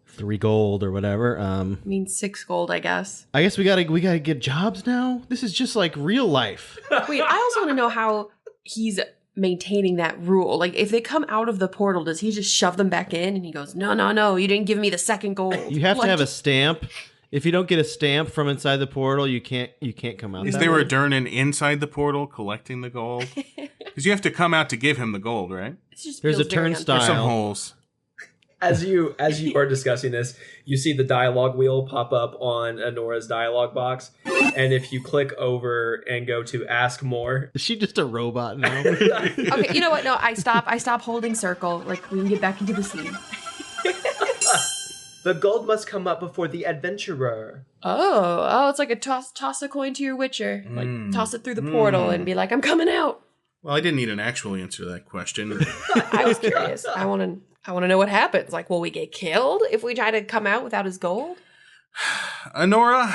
Speaker 5: 3 gold or whatever.
Speaker 4: I mean, 6 gold, I guess.
Speaker 5: I guess we gotta get jobs now? This is just like real life.
Speaker 4: Wait, I also want to know how he's maintaining that rule. Like, if they come out of the portal, does he just shove them back in? And he goes, no, you didn't give me the 2nd gold.
Speaker 5: You have to have a stamp. If you don't get a stamp from inside the portal, you can't come out.
Speaker 3: is
Speaker 5: that
Speaker 3: there
Speaker 5: way.
Speaker 3: a Durnan inside the portal collecting the gold? Because you have to come out to give him the gold, right?
Speaker 4: It just
Speaker 5: There's a
Speaker 4: feels very
Speaker 5: turnstile.
Speaker 3: There's some holes.
Speaker 2: As you are discussing this, you see the dialogue wheel pop up on Honora's dialogue box, and if you click over and go to ask more,
Speaker 5: Is she just a robot now?
Speaker 4: Okay, you know what? No, I stop holding circle. Like, we can get back into the scene.
Speaker 2: the gold must come up before the adventurer.
Speaker 4: Oh, it's like a toss a coin to your witcher. Like, toss it through the portal and be like, I'm coming out.
Speaker 3: Well, I didn't need an actual answer to that question.
Speaker 4: I was curious. I want to know what happens. Like, will we get killed if we try to come out without his gold?
Speaker 3: Honora,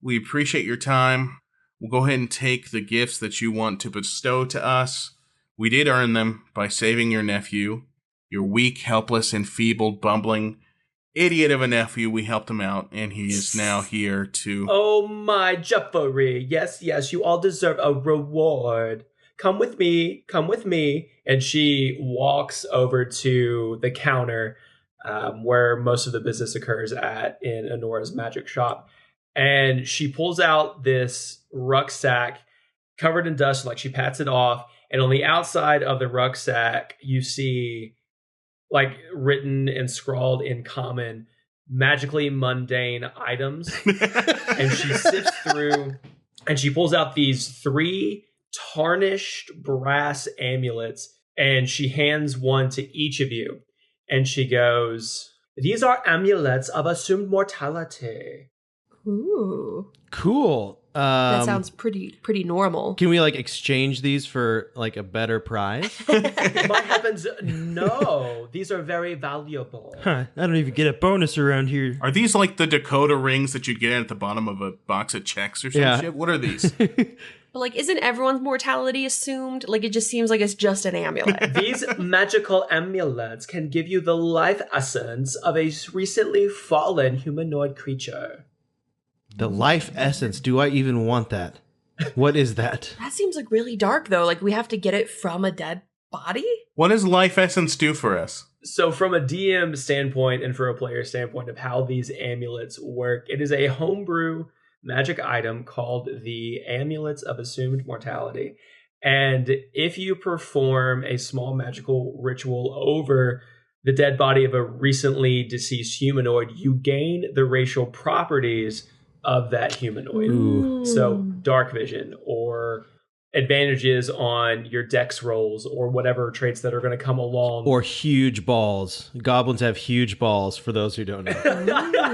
Speaker 3: we appreciate your time. We'll go ahead and take the gifts that you want to bestow to us. We did earn them by saving your nephew, your weak, helpless, enfeebled, bumbling idiot of a nephew. We helped him out, and he is now here to...
Speaker 2: Oh my Jeffrey, yes, you all deserve a reward. come with me, come with me. And she walks over to the counter where most of the business occurs in Honora's magic shop. And she pulls out this rucksack covered in dust, like she pats it off. And on the outside of the rucksack, you see, like, written and scrawled in common, magically mundane items. And she sifts through and she pulls out these 3 tarnished brass amulets, and she hands one to each of you. And she goes, "These are amulets of assumed mortality."
Speaker 4: Ooh.
Speaker 5: Cool.
Speaker 4: That sounds pretty normal.
Speaker 5: Can we like exchange these for like a better prize?
Speaker 2: My heavens, no. These are very valuable.
Speaker 7: Huh, I don't even get a bonus around here.
Speaker 3: Are these like the Dakota rings that you get at the bottom of a box of checks or some shit? What are these?
Speaker 4: But like, isn't everyone's mortality assumed? Like, it just seems like it's just an amulet.
Speaker 2: These magical amulets can give you the life essence of a recently fallen humanoid creature.
Speaker 5: The life essence. Do I even want that? What is that?
Speaker 4: That seems like really dark, though. Like, we have to get it from a dead body?
Speaker 3: What does life essence do for us?
Speaker 2: So from a DM standpoint and for a player standpoint of how these amulets work, it is a homebrew magic item called the Amulets of Assumed Mortality. And if you perform a small magical ritual over the dead body of a recently deceased humanoid, you gain the racial properties of that humanoid.
Speaker 5: Ooh.
Speaker 2: So dark vision or advantages on your dex rolls or whatever traits that are going to come along.
Speaker 5: Or huge balls. Goblins have huge balls, for those who don't know.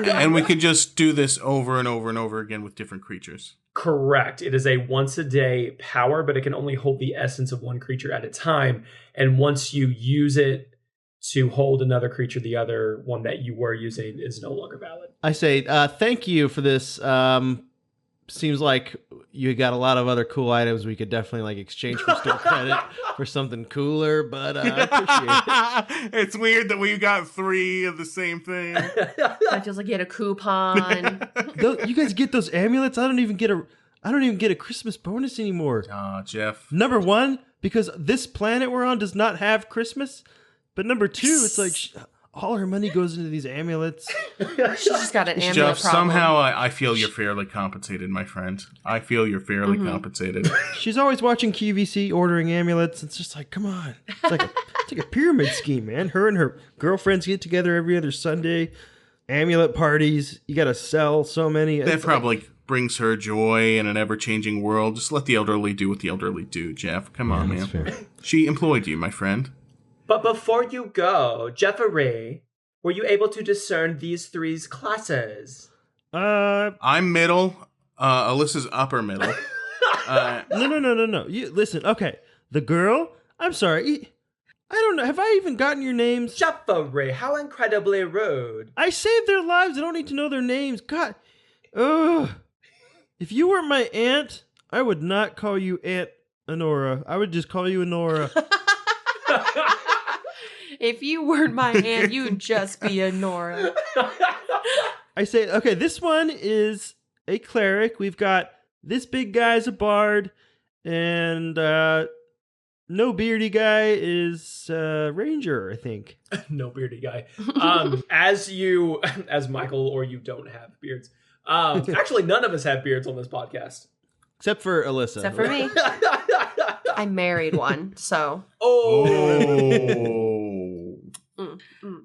Speaker 3: And we could just do this over and over and over again with different creatures.
Speaker 2: Correct. It is a once a day power, but it can only hold the essence of one creature at a time. And once you use it to hold another creature, the other one that you were using is no longer valid.
Speaker 5: I say thank you for this. Seems like you got a lot of other cool items we could definitely like exchange for store credit for something cooler, but I appreciate it.
Speaker 3: It's weird that we got 3 of the same thing.
Speaker 4: That feels like you had a coupon.
Speaker 7: You guys get those amulets? I don't even get a Christmas bonus anymore.
Speaker 3: Aw, Jeff.
Speaker 7: Number 1, because this planet we're on does not have Christmas. But number 2, it's like all her money goes into these amulets.
Speaker 4: She's just got an amulet
Speaker 3: Jeff,
Speaker 4: problem.
Speaker 3: somehow I feel you're fairly compensated, my friend. I feel you're fairly compensated.
Speaker 7: She's always watching QVC, ordering amulets. It's just like, come on. It's like a pyramid scheme, man. Her and her girlfriends get together every other Sunday. Amulet parties. You got to sell so many.
Speaker 3: That probably brings her joy in an ever-changing world. Just let the elderly do what the elderly do, Jeff. Come on, man.
Speaker 5: Fair.
Speaker 3: She employed you, my friend.
Speaker 2: But before you go, Jeffrey, were you able to discern these 3's classes?
Speaker 3: I'm middle. Alyssa's upper middle.
Speaker 7: No. You listen. Okay, the girl. I'm sorry. I don't know. Have I even gotten your names?
Speaker 2: Jeffrey, how incredibly rude.
Speaker 7: I saved their lives. I don't need to know their names. God. Ugh. If you weren't my aunt, I would not call you Aunt Honora. I would just call you Honora.
Speaker 4: If you weren't my aunt, you'd just be a Nora.
Speaker 7: I say, okay, this one is a cleric. We've got this big guy's a bard, and no beardy guy is ranger, I think.
Speaker 2: No beardy guy. As Michael or you don't have beards. Actually, none of us have beards on this podcast.
Speaker 5: Except for Alissa.
Speaker 4: Except for me. I married one, so.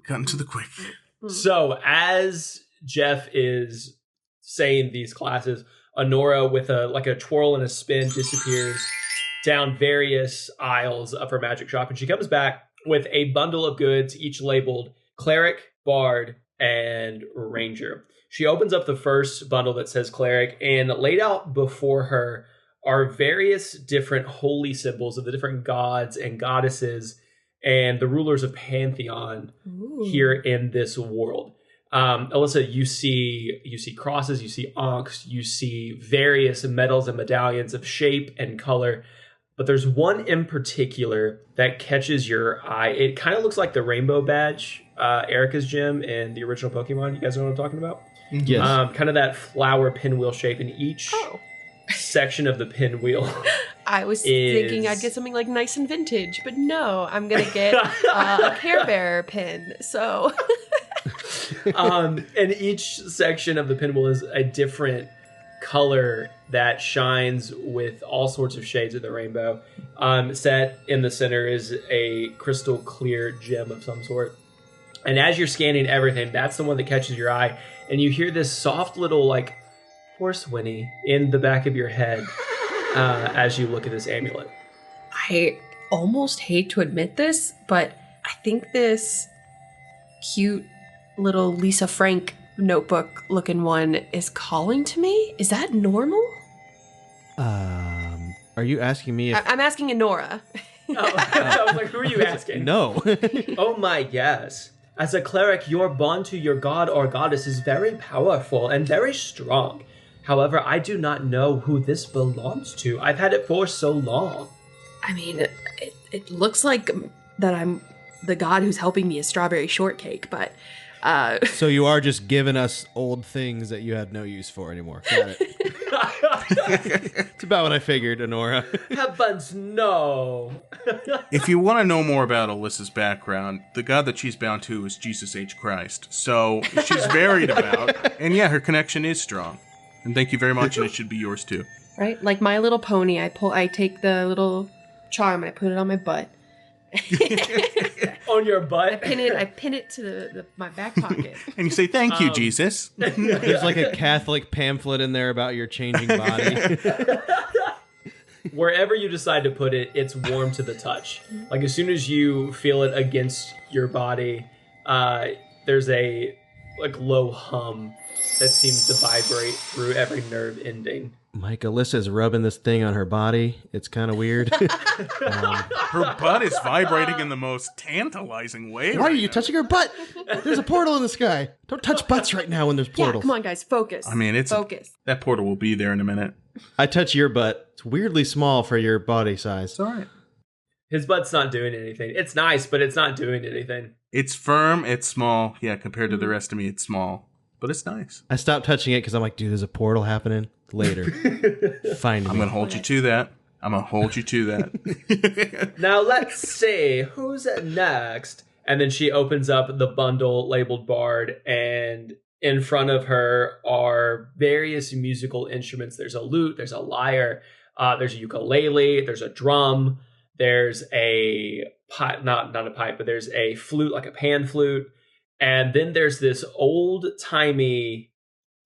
Speaker 3: Cutting to the quick.
Speaker 2: So as Jeff is saying these classes, Honora, with a twirl and a spin, disappears down various aisles of her magic shop, and she comes back with a bundle of goods, each labeled Cleric, Bard, and Ranger. She opens up the first bundle that says Cleric, and laid out before her are various different holy symbols of the different gods and goddesses and the rulers of Pantheon here in this world. Alissa, you see crosses, you see ankhs, you see various medals and medallions of shape and color, but there's one in particular that catches your eye. It kind of looks like the rainbow badge, Erica's gem in the original Pokemon. You guys know what I'm talking about?
Speaker 5: Yes.
Speaker 2: Kind of that flower pinwheel shape in each section of the pinwheel
Speaker 4: I was thinking I'd get something like nice and vintage, but no, I'm gonna get a Care Bear pin. So,
Speaker 2: and each section of the pinwheel is a different color that shines with all sorts of shades of the rainbow. Set in the center is a crystal clear gem of some sort. And as you're scanning everything, that's the one that catches your eye, and you hear this soft little like horse whinny in the back of your head. As you look at this amulet.
Speaker 4: I almost hate to admit this, but I think this cute little Lisa Frank notebook looking one is calling to me. Is that normal?
Speaker 5: Are you asking me if...
Speaker 4: I'm asking Enora.
Speaker 2: I was like, who are you asking?
Speaker 5: No.
Speaker 2: Oh my, yes. As a cleric, your bond to your god or goddess is very powerful and very strong. However, I do not know who this belongs to. I've had it for so long.
Speaker 4: I mean, it looks like that I'm the god who's helping me a strawberry shortcake, but...
Speaker 5: So you are just giving us old things that you had no use for anymore. Got it. It's about what I figured, Enora.
Speaker 2: Heavens, no.
Speaker 3: If you want to know more about Alyssa's background, the god that she's bound to is Jesus H. Christ. So she's varied about, and yeah, her connection is strong. And thank you very much, and it should be yours too.
Speaker 4: Right? Like My Little Pony, I take the little charm and I put it on my butt.
Speaker 2: On your butt?
Speaker 4: I pin it to my back pocket.
Speaker 3: And you say, thank you, Jesus.
Speaker 5: There's like a Catholic pamphlet in there about your changing body.
Speaker 2: Wherever you decide to put it, it's warm to the touch. Like as soon as you feel it against your body, there's a like low hum that seems to vibrate through every nerve ending.
Speaker 5: Mike, Alyssa's rubbing this thing on her body. It's kind of weird.
Speaker 3: Her butt is vibrating in the most tantalizing way.
Speaker 5: Why are you touching her butt? There's a portal in the sky. Don't touch butts right now when there's portals.
Speaker 4: Yeah, come on, guys, focus.
Speaker 3: I mean,
Speaker 4: focus.
Speaker 3: That portal will be there in a minute.
Speaker 5: I touch your butt. It's weirdly small for your body size.
Speaker 3: It's all right.
Speaker 2: His butt's not doing anything. It's nice, but it's not doing anything.
Speaker 3: It's firm. It's small. Yeah, compared to the rest of me, it's small. But it's nice.
Speaker 5: I stopped touching it because I'm like, dude, there's a portal happening later. Find me.
Speaker 3: I'm going to hold you to that.
Speaker 2: Now let's see. Who's next? And then she opens up the bundle labeled Bard, and in front of her are various musical instruments. There's a lute, there's a lyre, there's a ukulele, there's a drum, there's a pipe, not a pipe, but there's a flute, like a pan flute. And then there's this old-timey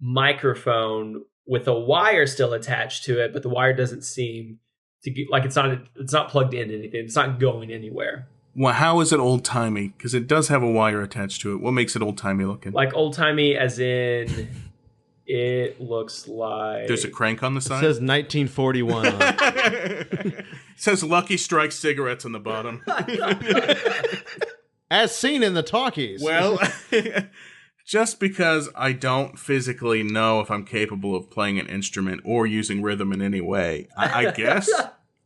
Speaker 2: microphone with a wire still attached to it, but the wire doesn't seem to get, like it's not plugged in anything. It's not going anywhere.
Speaker 3: Well, how is it old-timey? Because it does have a wire attached to it. What makes it old-timey looking?
Speaker 2: Like old-timey as in it looks like...
Speaker 3: There's a crank on the side?
Speaker 5: It says 1941 on it.
Speaker 3: It says Lucky Strike cigarettes on the bottom.
Speaker 5: As seen in the talkies.
Speaker 3: Well, just because I don't physically know if I'm capable of playing an instrument or using rhythm in any way, I guess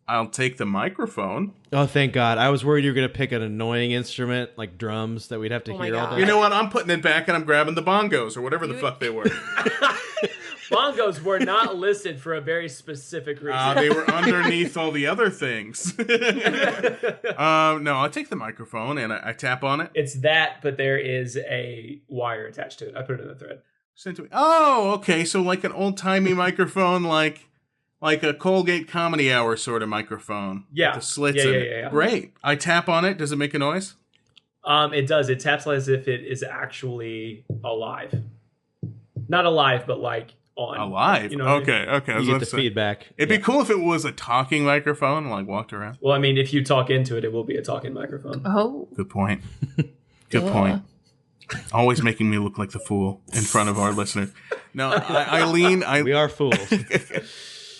Speaker 3: I'll take the microphone.
Speaker 5: Oh, thank God. I was worried you were going to pick an annoying instrument like drums that we'd have to hear all day.
Speaker 3: You know what? I'm putting it back and I'm grabbing the bongos or whatever the fuck they were.
Speaker 2: Bongos were not listed for a very specific reason.
Speaker 3: They were underneath all the other things. No, I'll take the microphone and I tap on it.
Speaker 2: It's that, but there is a wire attached to it. I put it in the thread.
Speaker 3: Oh, okay. So like an old-timey microphone, like a Colgate Comedy Hour sort of microphone.
Speaker 2: Yeah.
Speaker 3: With the slits in it.
Speaker 2: Yeah.
Speaker 3: Great. I tap on it. Does it make a noise?
Speaker 2: It does. It taps as if it is actually alive. Not alive, but like on.
Speaker 3: Alive?
Speaker 2: You know
Speaker 3: okay.
Speaker 5: You get the feedback.
Speaker 3: It'd be cool if it was a talking microphone, like walked around.
Speaker 2: Well, I mean, if you talk into it, it will be a talking microphone.
Speaker 4: Oh.
Speaker 3: Good point. Good point. Always making me look like the fool in front of our listeners. No, I lean.
Speaker 5: We are fools.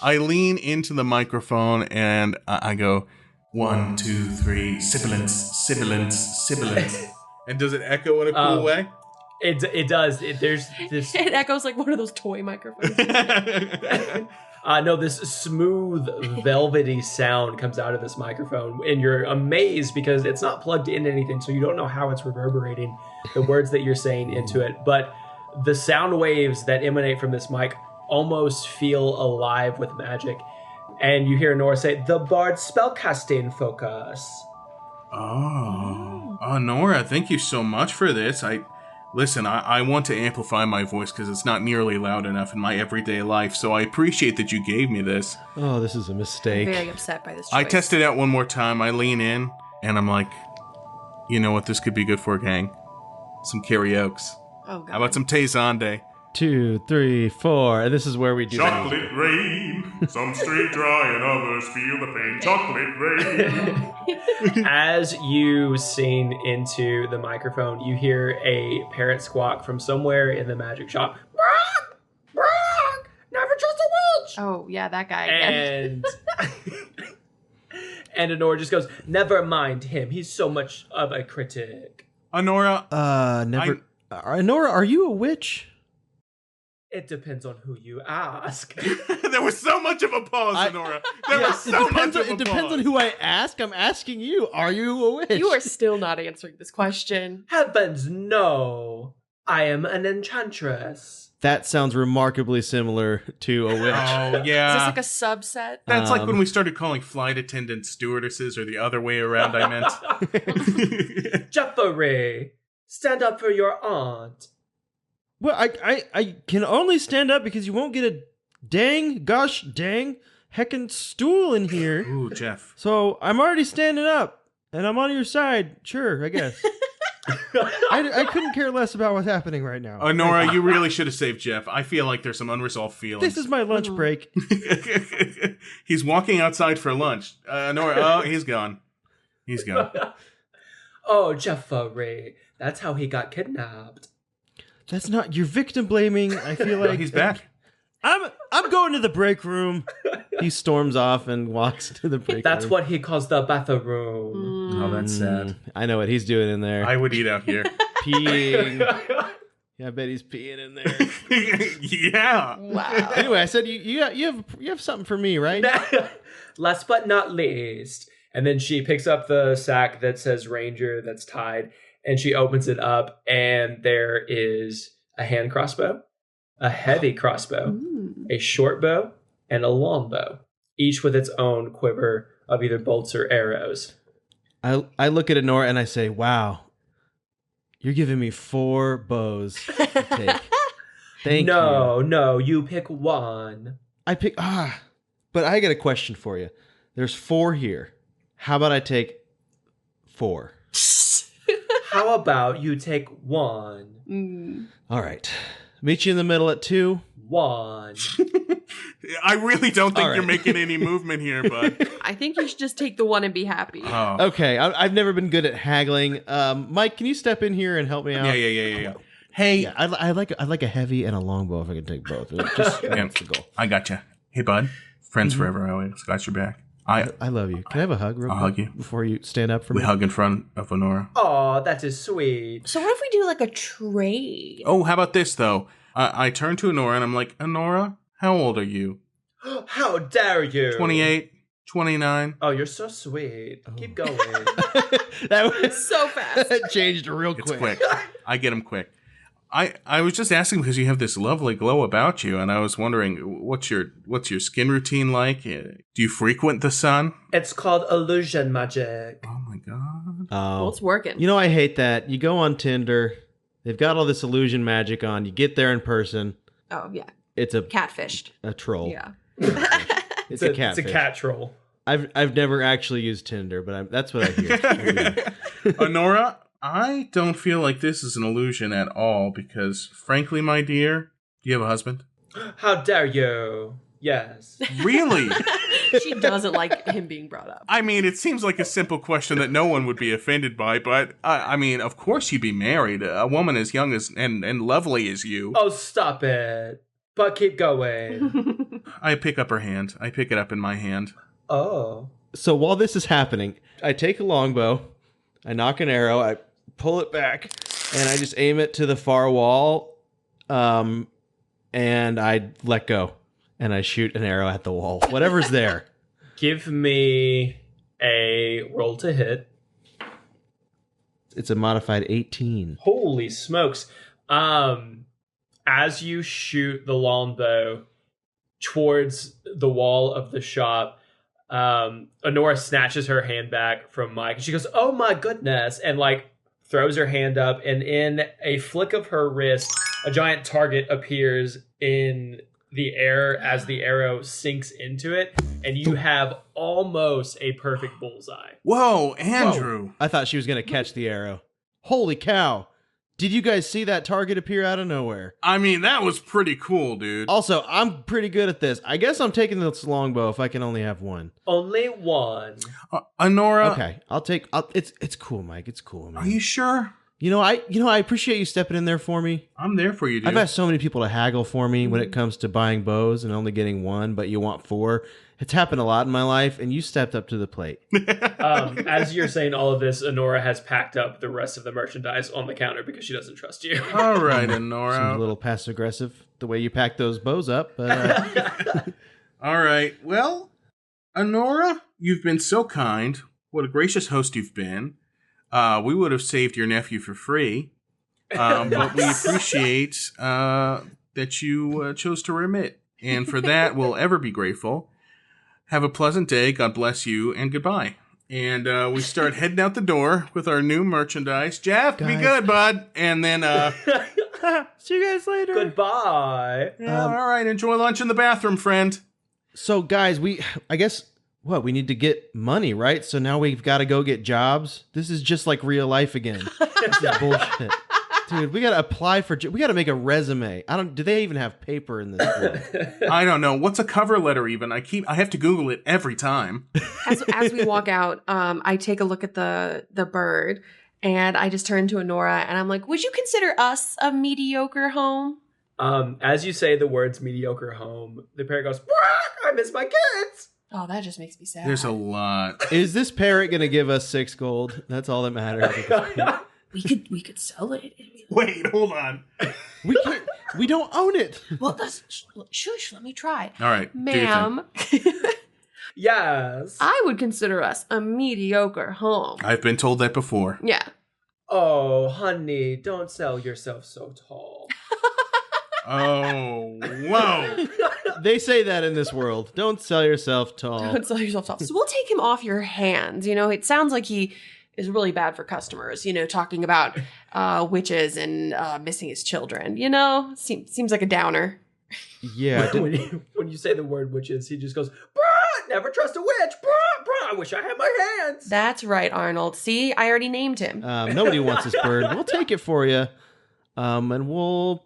Speaker 3: I lean into the microphone and I go, 1, 2, 3, sibilance. And does it echo in a cool way?
Speaker 2: It does. There's this.
Speaker 4: It echoes like one of those toy microphones.
Speaker 2: No, this smooth, velvety sound comes out of this microphone, and you're amazed because it's not plugged into anything, so you don't know how it's reverberating the words that you're saying into it. But the sound waves that emanate from this mic almost feel alive with magic. And you hear Nora say, the Bard's spellcasting focus.
Speaker 3: Oh, Nora, thank you so much for this. Listen, I want to amplify my voice because it's not nearly loud enough in my everyday life, so I appreciate that you gave me this.
Speaker 5: Oh, this is a mistake.
Speaker 4: Very upset by this choice.
Speaker 3: I test it out one more time. I lean in, and I'm like, you know what this could be good for, gang? Some karaokes.
Speaker 4: Oh, God.
Speaker 3: How about some Tay Zonde?
Speaker 5: 2, 3, 4, and this is where we do
Speaker 10: Chocolate rain, some stray dry and others feel the pain. Chocolate rain.
Speaker 2: As you sing into the microphone, you hear a parrot squawk from somewhere in the magic shop. Brock! Brock! Never trust a witch!
Speaker 4: Oh, yeah, that guy again.
Speaker 2: And Honora just goes, never mind him. He's so much of a critic.
Speaker 3: Honora.
Speaker 5: Never. Nora, are you a witch?
Speaker 2: It depends on who you ask.
Speaker 3: There was so much of a pause, Honora.
Speaker 5: It depends on who I ask. I'm asking you. Are you a witch?
Speaker 4: You are still not answering this question.
Speaker 2: Heavens, no. I am an enchantress.
Speaker 5: That sounds remarkably similar to a witch.
Speaker 3: Oh, yeah.
Speaker 4: Is this like a subset?
Speaker 3: That's like when we started calling flight attendants stewardesses, or the other way around, I meant.
Speaker 2: Jeffrey, stand up for your aunt.
Speaker 7: Well, I can only stand up because you won't get a dang heckin' stool in here.
Speaker 3: Ooh, Jeff.
Speaker 7: So I'm already standing up, and I'm on your side. Sure, I guess. I couldn't care less about what's happening right now.
Speaker 3: Nora, you really should have saved Jeff. I feel like there's some unresolved feelings.
Speaker 7: This is my lunch break.
Speaker 3: He's walking outside for lunch. Nora, he's gone. He's gone.
Speaker 2: Oh, Jeffrey, that's how he got kidnapped.
Speaker 7: That's not, you're victim blaming. I feel like
Speaker 3: he's back.
Speaker 7: I'm going to the break room.
Speaker 5: He storms off and walks to the break room.
Speaker 2: That's what he calls the bathroom.
Speaker 3: Oh, that's sad.
Speaker 5: I know what he's doing in there.
Speaker 3: I would eat out here.
Speaker 5: Peeing. Yeah, I bet he's peeing in there.
Speaker 3: Yeah.
Speaker 4: Wow.
Speaker 5: Anyway, I said you have something for me, right?
Speaker 2: Last but not least. And then she picks up the sack that says Ranger that's tied, and she opens it up, and there is a hand crossbow, a heavy crossbow, a short bow, and a long bow, each with its own quiver of either bolts or arrows.
Speaker 5: I look at Honora and I say, wow, you're giving me 4 bows to take. Thank you.
Speaker 2: No, you pick one.
Speaker 5: I pick, but I got a question for you. There's 4 here. How about I take 4?
Speaker 2: How about you take 1?
Speaker 5: All right. Meet you in the middle at 2.
Speaker 2: 1.
Speaker 3: I really don't think you're making any movement here, bud.
Speaker 4: I think you should just take the 1 and be happy.
Speaker 3: Oh.
Speaker 5: Okay, I've never been good at haggling. Mike, can you step in here and help me out?
Speaker 3: Yeah. Hey,
Speaker 5: yeah, I like a heavy and a longbow if I can take both. Just that's the goal.
Speaker 3: I gotcha. Hey, bud. Friends forever. I always got your back.
Speaker 5: I love you. Can I have a hug real
Speaker 3: I'll
Speaker 5: quick
Speaker 3: hug you.
Speaker 5: before you stand up for me?
Speaker 3: We hug in front of Honora.
Speaker 2: Oh, that is sweet.
Speaker 4: So what if we do like a trade?
Speaker 3: Oh, how about this, though? I turn to Honora and I'm like, Honora, how old are you?
Speaker 2: How dare you?
Speaker 3: 28, 29.
Speaker 2: Oh, you're so sweet. Keep going.
Speaker 5: That was
Speaker 4: So fast.
Speaker 5: That changed real
Speaker 3: It's
Speaker 5: quick.
Speaker 3: quick. I get them quick. I was just asking because you have this lovely glow about you, and I was wondering what's your skin routine like? Do you frequent the sun?
Speaker 2: It's called illusion magic.
Speaker 3: Oh my god!
Speaker 4: Well, it's working.
Speaker 5: You know, I hate that. You go on Tinder, they've got all this illusion magic on. You get there in person,
Speaker 4: Oh, yeah.
Speaker 5: it's a
Speaker 4: Catfished.
Speaker 5: troll.
Speaker 4: Yeah.
Speaker 5: It's a catfish.
Speaker 2: It's a cat troll.
Speaker 5: I've never actually used Tinder, but that's what I hear.
Speaker 3: Honora, I don't feel like this is an illusion at all because, frankly, my dear, do you have a husband?
Speaker 2: How dare you? Yes.
Speaker 3: Really?
Speaker 4: She doesn't like him being brought up.
Speaker 3: I mean, it seems like a simple question that no one would be offended by, but I mean, of course you'd be married. A woman as young as and lovely as you.
Speaker 2: Oh, stop it. But keep going.
Speaker 3: I pick up her hand. I pick it up in my hand.
Speaker 2: Oh.
Speaker 5: So while this is happening, I take a longbow, I knock an arrow, I pull it back, and I just aim it to the far wall, and I let go, and I shoot an arrow at the wall, whatever's there.
Speaker 2: Give me a roll to hit.
Speaker 5: It's a modified 18.
Speaker 2: towards the wall of the shop. Honora snatches her hand back from Mike, and she goes, "Oh my goodness!" and like throws her hand up, and in a flick of her wrist, a giant target appears in the air as the arrow sinks into it, and you have almost a perfect bullseye.
Speaker 3: Whoa, Andrew!
Speaker 5: Whoa. I thought she was going to catch the arrow. Holy cow. Did you guys see that target appear out of nowhere?
Speaker 3: I mean, that was pretty cool, dude.
Speaker 5: Also, I'm pretty good at this. I guess I'm taking this longbow if I can only have one.
Speaker 2: Only one.
Speaker 3: Honora.
Speaker 5: Okay, it's cool, Mike. It's cool, man.
Speaker 3: Are you sure?
Speaker 5: I appreciate you stepping in there for me.
Speaker 3: I'm there for you, dude.
Speaker 5: I've asked so many people to haggle for me when it comes to buying bows and only getting one, but you want 4. It's happened a lot in my life, and you stepped up to the plate.
Speaker 2: As you're saying all of this, Honora has packed up the rest of the merchandise on the counter because she doesn't trust you.
Speaker 3: All right, Honora.
Speaker 5: Seems a little passive-aggressive the way you pack those bows up. But,
Speaker 3: all right. Well, Honora, you've been so kind. What a gracious host you've been. We would have saved your nephew for free, but we appreciate that you chose to remit. And for that, we'll ever be grateful. Have a pleasant day. God bless you, and goodbye. And we start heading out the door with our new merchandise. Jeff, be good, bud. And then
Speaker 5: see you guys later.
Speaker 2: Goodbye.
Speaker 3: Yeah, all right. Enjoy lunch in the bathroom, friend.
Speaker 5: So, guys, we need to get money, right? So now we've got to go get jobs. This is just like real life again. This is bullshit. Dude, we got to apply for... We got to make a resume. Do they even have paper in this world?
Speaker 3: I don't know. What's a cover letter even? I have to Google it every time.
Speaker 4: As we walk out, I take a look at the bird, and I just turn to Honora, and I'm like, would you consider us a mediocre home?
Speaker 2: As you say the words mediocre home, the parrot goes, I miss my kids.
Speaker 4: Oh, that just makes me sad.
Speaker 3: There's a lot.
Speaker 5: Is this parrot going to give us 6 gold? That's all that matters.
Speaker 4: We could sell it.
Speaker 3: Wait, hold on.
Speaker 5: We can't. We don't own it.
Speaker 4: Well, shush. Let me try.
Speaker 3: All right,
Speaker 4: ma'am.
Speaker 2: Yes.
Speaker 4: I would consider us a mediocre home.
Speaker 3: I've been told that before.
Speaker 4: Yeah.
Speaker 2: Oh, honey, don't sell yourself so tall.
Speaker 3: Oh, whoa.
Speaker 5: They say that in this world. Don't sell yourself tall.
Speaker 4: Don't sell yourself tall. So we'll take him off your hands. It sounds like he is really bad for customers, talking about witches and missing his children. Seems like a downer.
Speaker 5: Yeah.
Speaker 2: When you say the word witches, he just goes, "Bruh, never trust a witch. Bruh, I wish I had my hands."
Speaker 4: That's right, Arnold. See, I already named him.
Speaker 5: Nobody wants this bird. We'll take it for you. And we'll,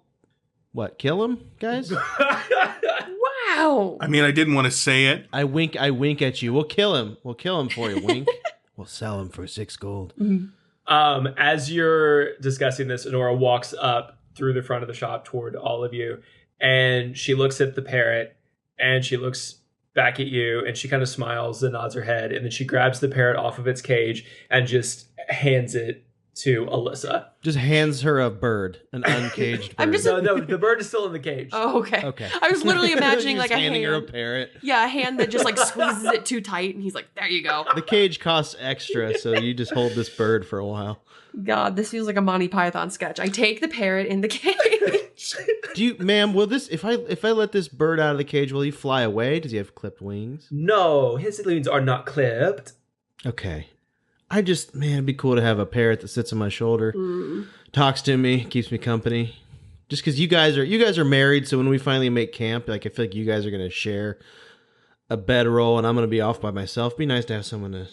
Speaker 5: kill him, guys?
Speaker 4: Wow.
Speaker 3: I mean, I didn't want to say it.
Speaker 5: I wink at you. We'll kill him. We'll kill him for you, wink. We'll sell him for 6 gold.
Speaker 4: Mm-hmm.
Speaker 2: As you're discussing this, Honora walks up through the front of the shop toward all of you, and she looks at the parrot, and she looks back at you, and she kind of smiles and nods her head, and then she grabs the parrot off of its cage and just hands it to Alissa.
Speaker 5: Just hands her a bird, an uncaged bird.
Speaker 2: No, the bird is still in the cage.
Speaker 4: Oh, okay.
Speaker 5: Okay.
Speaker 4: I was literally imagining like a
Speaker 5: handing
Speaker 4: hand.
Speaker 5: her a parrot.
Speaker 4: Yeah, a hand that just squeezes it too tight, and he's like, "There you go."
Speaker 5: The cage costs extra, so you just hold this bird for a while.
Speaker 4: God, this feels like a Monty Python sketch. I take the parrot in the cage.
Speaker 5: Ma'am, will this, if I let this bird out of the cage, will he fly away? Does he have clipped wings?
Speaker 2: No, his wings are not clipped.
Speaker 5: Okay. It'd be cool to have a parrot that sits on my shoulder, talks to me, keeps me company. Just because you guys are married, so when we finally make camp, I feel like you guys are gonna share a bedroll, and I'm gonna be off by myself. It'd be nice to have someone to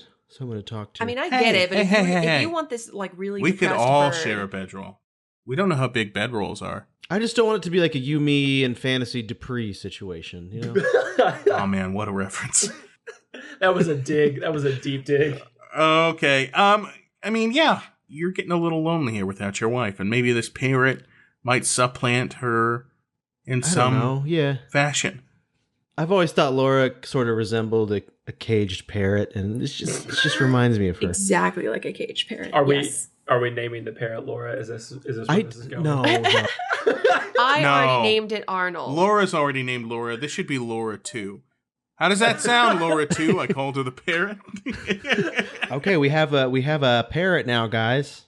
Speaker 5: talk to.
Speaker 4: I mean, I get it, but if you want this really,
Speaker 3: we could
Speaker 4: depressed
Speaker 3: all
Speaker 4: bird,
Speaker 3: share a bedroll. We don't know how big bedrolls are.
Speaker 5: I just don't want it to be like a you, me, and fantasy Dupree situation.
Speaker 3: Oh man, what a reference!
Speaker 2: That was a dig. That was a deep dig.
Speaker 3: Okay. I mean, yeah, you're getting a little lonely here without your wife, and maybe this parrot might supplant her in some fashion.
Speaker 5: I've always thought Laura sort of resembled a caged parrot, and it just reminds me of her.
Speaker 4: Exactly like a caged parrot.
Speaker 2: Are we naming the parrot Laura? Is this where this is going?
Speaker 5: No.
Speaker 4: I already named it Arnold.
Speaker 3: Laura's already named Laura. This should be Laura 2. How does that sound, Laura 2? I called her the parrot.
Speaker 5: Okay, we have a parrot now, guys.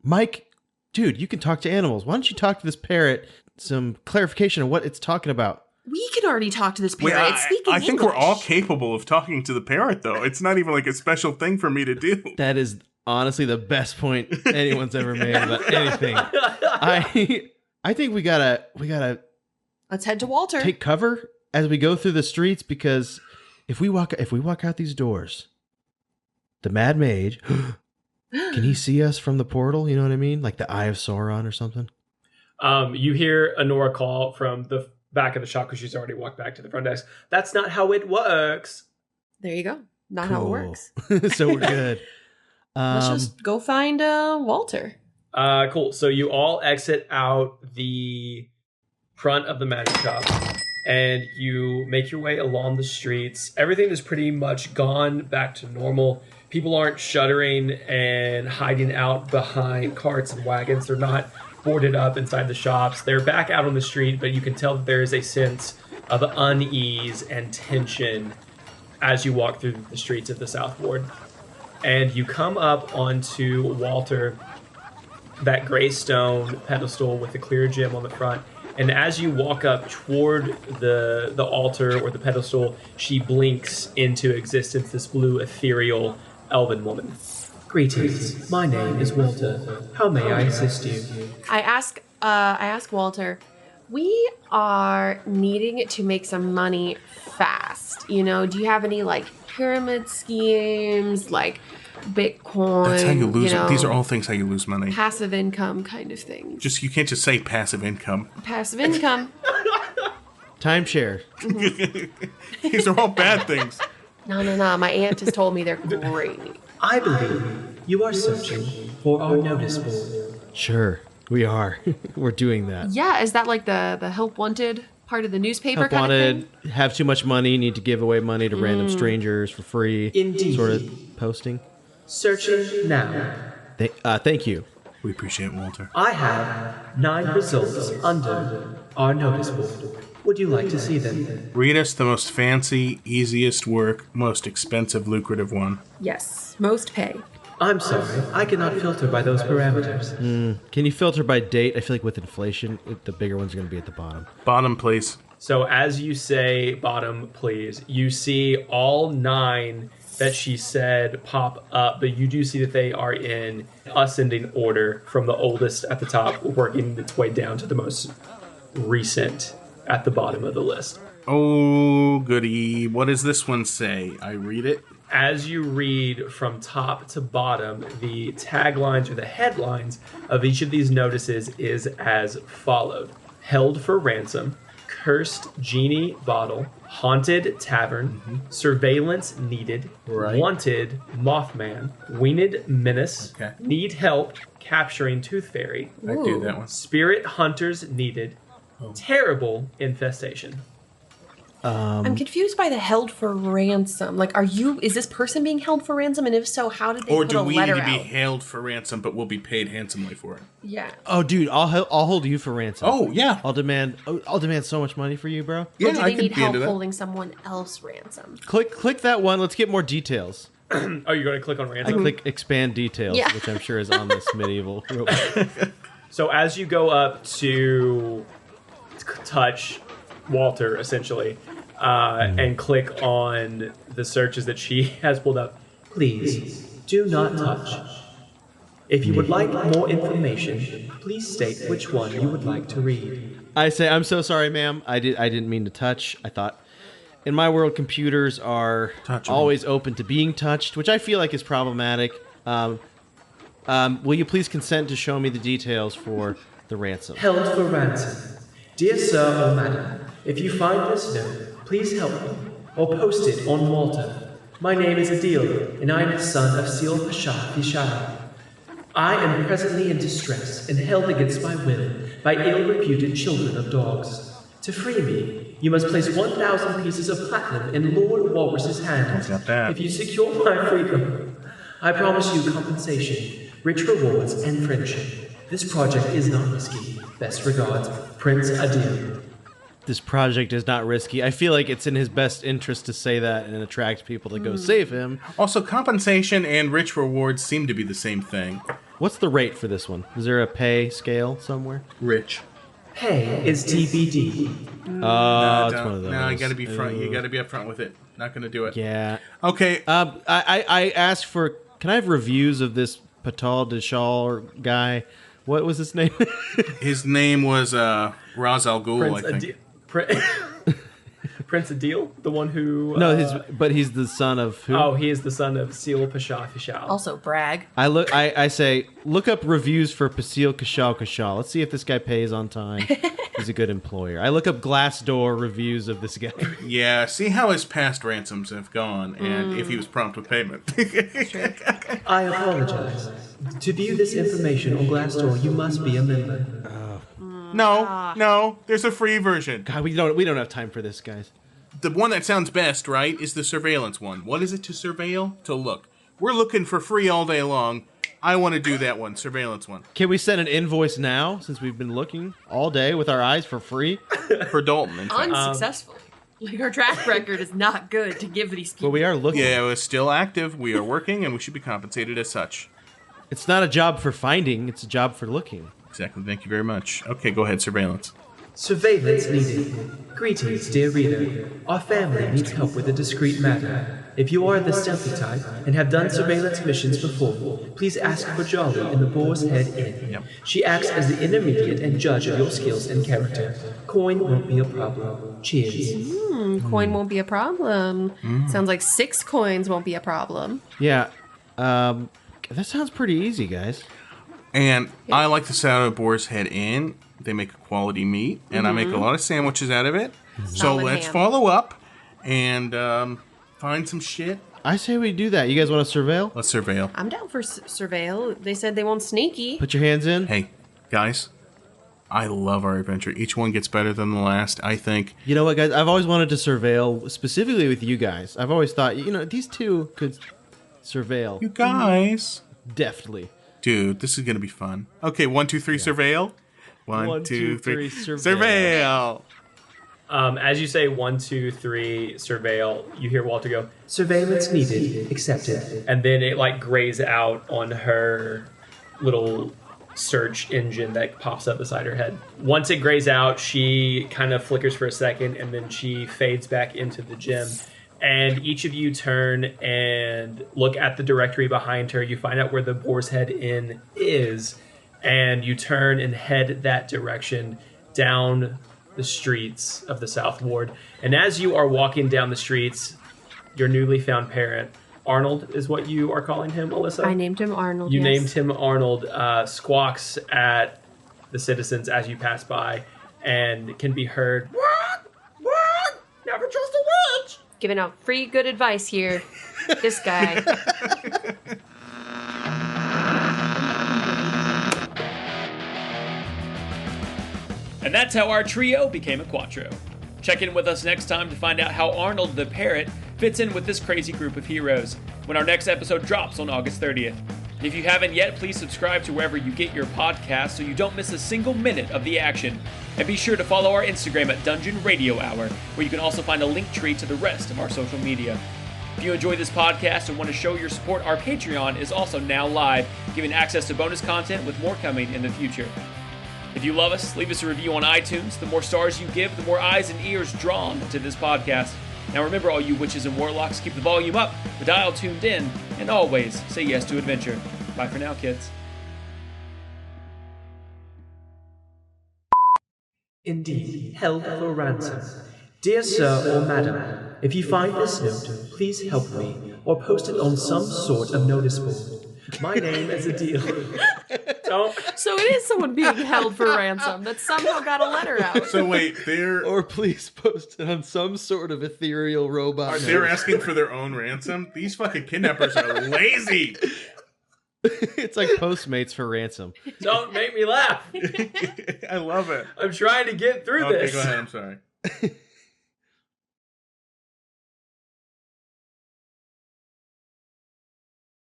Speaker 5: Mike, dude, you can talk to animals. Why don't you talk to this parrot? Some clarification of what it's talking about.
Speaker 4: We can already talk to this parrot. It's speaking
Speaker 3: I think we're all
Speaker 4: English.
Speaker 3: capable of talking to the parrot, though. It's not even like a special thing for me to do.
Speaker 5: That is honestly the best point anyone's ever made about anything. I think we gotta
Speaker 4: Let's head to Walter.
Speaker 5: take cover as we go through the streets, because if we walk out these doors, the Mad Mage, can he see us from the portal? You know what I mean? Like the Eye of Sauron or something.
Speaker 2: You hear Honora call from the back of the shop because she's already walked back to the front desk. That's not how it works.
Speaker 4: There you go. Not how it
Speaker 5: Cool.
Speaker 4: works.
Speaker 5: So we're good.
Speaker 4: Let's just go find Walter.
Speaker 2: Cool. So you all exit out the front of the magic shop and you make your way along the streets. Everything is pretty much gone back to normal. People aren't shuddering and hiding out behind carts and wagons. They're not boarded up inside the shops. They're back out on the street, but you can tell that there is a sense of unease and tension as you walk through the streets of the South Ward. And you come up onto Walter, that gray stone pedestal with the clear gem on the front. And as you walk up toward the altar or the pedestal, she blinks into existence, this blue, ethereal, elven woman. Greetings. My name is Walter. How may I assist you?
Speaker 4: I ask Walter, we are needing to make some money fast. You know, do you have any like pyramid schemes, like Bitcoin?
Speaker 3: That's how you lose
Speaker 4: know,
Speaker 3: it. These are all things how you lose money.
Speaker 4: passive income kind of things.
Speaker 3: You can't just say passive income.
Speaker 4: Passive income.
Speaker 5: Timeshare.
Speaker 3: These are all bad things.
Speaker 4: No. My aunt has told me they're great.
Speaker 2: I believe you are searching for our notice board.
Speaker 5: Sure, we are. We're doing that.
Speaker 4: Yeah, is that like the help wanted part of the newspaper
Speaker 5: Help
Speaker 4: kind of
Speaker 5: wanted,
Speaker 4: thing?
Speaker 5: have too much money, need to give away money to random strangers for free.
Speaker 2: Indeed.
Speaker 5: Sort of posting.
Speaker 2: Searching now.
Speaker 5: Thank you.
Speaker 3: We appreciate Walter.
Speaker 2: I have 9 results under our notice board. Would you like to see them?
Speaker 3: Read us the most fancy, easiest work, most expensive, lucrative one.
Speaker 4: Yes, most pay.
Speaker 2: I'm sorry, I cannot filter by those parameters.
Speaker 5: Can you filter by date? I feel like with inflation, the bigger one's going to be at the bottom.
Speaker 3: Bottom, please.
Speaker 2: So as you say bottom, please, you see all 9 that she said pop up, but you do see that they are in ascending order from the oldest at the top, working its way down to the most recent at the bottom of the list.
Speaker 3: Oh, goody. What does this one say? I read it.
Speaker 2: As you read from top to bottom, the taglines or the headlines of each of these notices is as followed. Held for ransom, cursed genie bottle, haunted tavern, surveillance needed,
Speaker 3: Right.
Speaker 2: wanted Mothman, winged menace,
Speaker 3: Okay.
Speaker 2: need help capturing Tooth Fairy,
Speaker 3: I do that one.
Speaker 2: spirit hunters needed, terrible infestation.
Speaker 4: I'm confused by the held for ransom. Like, is this person being held for ransom? And if so, how did they
Speaker 3: Or
Speaker 4: put
Speaker 3: do
Speaker 4: a
Speaker 3: we need
Speaker 4: letter
Speaker 3: to be
Speaker 4: out?
Speaker 3: held for ransom, but we'll be paid handsomely for it?
Speaker 4: Yeah.
Speaker 5: Oh, dude, I'll hold you for ransom.
Speaker 3: Oh, yeah.
Speaker 5: I'll demand so much money for you, bro.
Speaker 4: Or
Speaker 3: Yeah,
Speaker 4: do
Speaker 3: I
Speaker 4: they
Speaker 3: could
Speaker 4: need
Speaker 3: be
Speaker 4: help
Speaker 3: into that.
Speaker 4: holding someone else ransom?
Speaker 5: Click that one. Let's get more details.
Speaker 2: Oh, you're going to click on
Speaker 5: I
Speaker 2: ransom?
Speaker 5: click expand details,
Speaker 4: Yeah.
Speaker 5: which I'm sure is on this medieval robot.
Speaker 2: So as you go up to touch Walter, essentially, and click on the searches that she has pulled up, please do not touch. If you would like more information, please state which one you would like to read.
Speaker 5: I say, I'm so sorry, ma'am. I didn't mean to touch. I thought, in my world, computers are
Speaker 3: Touchable.
Speaker 5: always open to being touched, which I feel like is problematic. Will you please consent to show me the details for the ransom?
Speaker 2: Held for ransom. Dear sir or madam, if you find this note, please help me, or post it on Walter. My name is Adair, and I am the son of Seal Pasha Fishara. I am presently in distress and held against my will by ill-reputed children of dogs. To free me, you must place 1,000 pieces of platinum in Lord Walrus's hands.
Speaker 3: Got that.
Speaker 2: If you secure my freedom, I promise you compensation, rich rewards, and friendship. This project is not risky. Best regards, Prince Adair.
Speaker 5: This project is not risky. I feel like it's in his best interest to say that and attract people to go save him.
Speaker 3: Also, compensation and rich rewards seem to be the same thing.
Speaker 5: What's the rate for this one? Is there a pay scale somewhere?
Speaker 3: Rich.
Speaker 2: Hey, it's TBD.
Speaker 5: Oh, it's one of those.
Speaker 3: No, you got to be front. You got to be up front with it. Not going to do it.
Speaker 5: Yeah.
Speaker 3: Okay.
Speaker 5: I asked for. Can I have reviews of this Patal Deshal guy? What was his name?
Speaker 3: His name was Ra's al Ghul, I think.
Speaker 2: Prince Adil, the one who
Speaker 5: but he's the son of who?
Speaker 2: Oh, he is the son of Seal Pasha Fishal.
Speaker 4: Also brag.
Speaker 5: I say look up reviews for Pasil Kashal. Let's see if this guy pays on time. He's a good employer. I look up Glassdoor reviews of this guy.
Speaker 3: Yeah, see how his past ransoms have gone, and if he was prompt with payment.
Speaker 2: I apologize. To view this information on Glassdoor, you must be a member.
Speaker 3: No, there's a free version.
Speaker 5: God, we don't have time for this, guys.
Speaker 3: The one that sounds best, right, is the surveillance one. What is it to surveil? To look. We're looking for free all day long. I want to do that one, surveillance one.
Speaker 5: Can we send an invoice now, since we've been looking all day with our eyes for free?
Speaker 3: For Dalton, in fact.
Speaker 4: Unsuccessful. Like, our track record is not good to give these people.
Speaker 5: But we are looking.
Speaker 3: Yeah, it was still active. We are working, and we should be compensated as such.
Speaker 5: It's not a job for finding, it's a job for looking.
Speaker 3: Exactly. Thank you very much. Okay, go ahead. Surveillance.
Speaker 2: Surveillance needed. Greetings, dear reader. Our family needs help with a discreet matter. If you are the stealthy type and have done surveillance missions before, please ask for Jolly in the Boar's Head Inn.
Speaker 3: Yep.
Speaker 2: She acts as the intermediate and judge of your skills and character. Coin won't be a problem. Cheers.
Speaker 4: Coin won't be a problem. Sounds like 6 coins won't be a problem.
Speaker 5: Yeah, that sounds pretty easy, guys.
Speaker 3: And I like the sound of Boar's Head Inn. They make a quality meat, and I make a lot of sandwiches out of it. So
Speaker 4: Solid
Speaker 3: let's
Speaker 4: ham.
Speaker 3: follow up and find some shit.
Speaker 5: I say we do that. You guys want to surveil?
Speaker 3: Let's surveil.
Speaker 4: I'm down for surveil. They said they want sneaky.
Speaker 5: Put your hands in.
Speaker 3: Hey, guys, I love our adventure. Each one gets better than the last, I think.
Speaker 5: You know what, guys? I've always wanted to surveil, specifically with you guys. I've always thought, these two could surveil.
Speaker 3: You guys.
Speaker 5: Deftly.
Speaker 3: Dude, this is going to be fun. Okay, 1, 2, 3, surveil. 1, 2, 3,
Speaker 5: surveil.
Speaker 2: As you say 1, 2, 3, surveil, you hear Walter go, surveillance needed, accepted. And then it grays out on her little search engine that pops up beside her head. Once it grays out, she kind of flickers for a second, and then she fades back into the gym. And each of you turn and look at the directory behind her. You find out where the Boar's Head Inn is, and you turn and head that direction down the streets of the South Ward. And as you are walking down the streets, your newly found parent, Arnold is what you are calling him, Alissa?
Speaker 4: I named him Arnold.
Speaker 2: You named him Arnold, squawks at the citizens as you pass by and can be heard, What? Never trust a witch!
Speaker 4: Giving out free good advice here. This guy.
Speaker 6: And that's how our trio became a quattro. Check in with us next time to find out how Arnold the Parrot fits in with this crazy group of heroes when our next episode drops on August 30th. If you haven't yet, please subscribe to wherever you get your podcast so you don't miss a single minute of the action. And be sure to follow our Instagram at Dungeon Radio Hour, where you can also find a link tree to the rest of our social media. If you enjoy this podcast and want to show your support, our Patreon is also now live, giving access to bonus content with more coming in the future. If you love us, leave us a review on iTunes. The more stars you give, the more eyes and ears drawn to this podcast. Now remember, all you witches and warlocks, keep the volume up, the dial tuned in, and always say yes to adventure. Bye for now, kids.
Speaker 2: Indeed, held for ransom. Dear sir or madam, if you find this note, please help me, or post it on some sort of notice board. My name is Adair.
Speaker 4: So it is someone being held for ransom that somehow got a letter out.
Speaker 3: So wait,
Speaker 5: Or please post it on some sort of ethereal robot.
Speaker 3: they're asking for their own ransom? These fucking kidnappers are lazy.
Speaker 5: It's like Postmates for ransom.
Speaker 2: Don't make me laugh.
Speaker 3: I love it.
Speaker 2: I'm trying to get through this.
Speaker 3: Okay, go ahead. I'm sorry.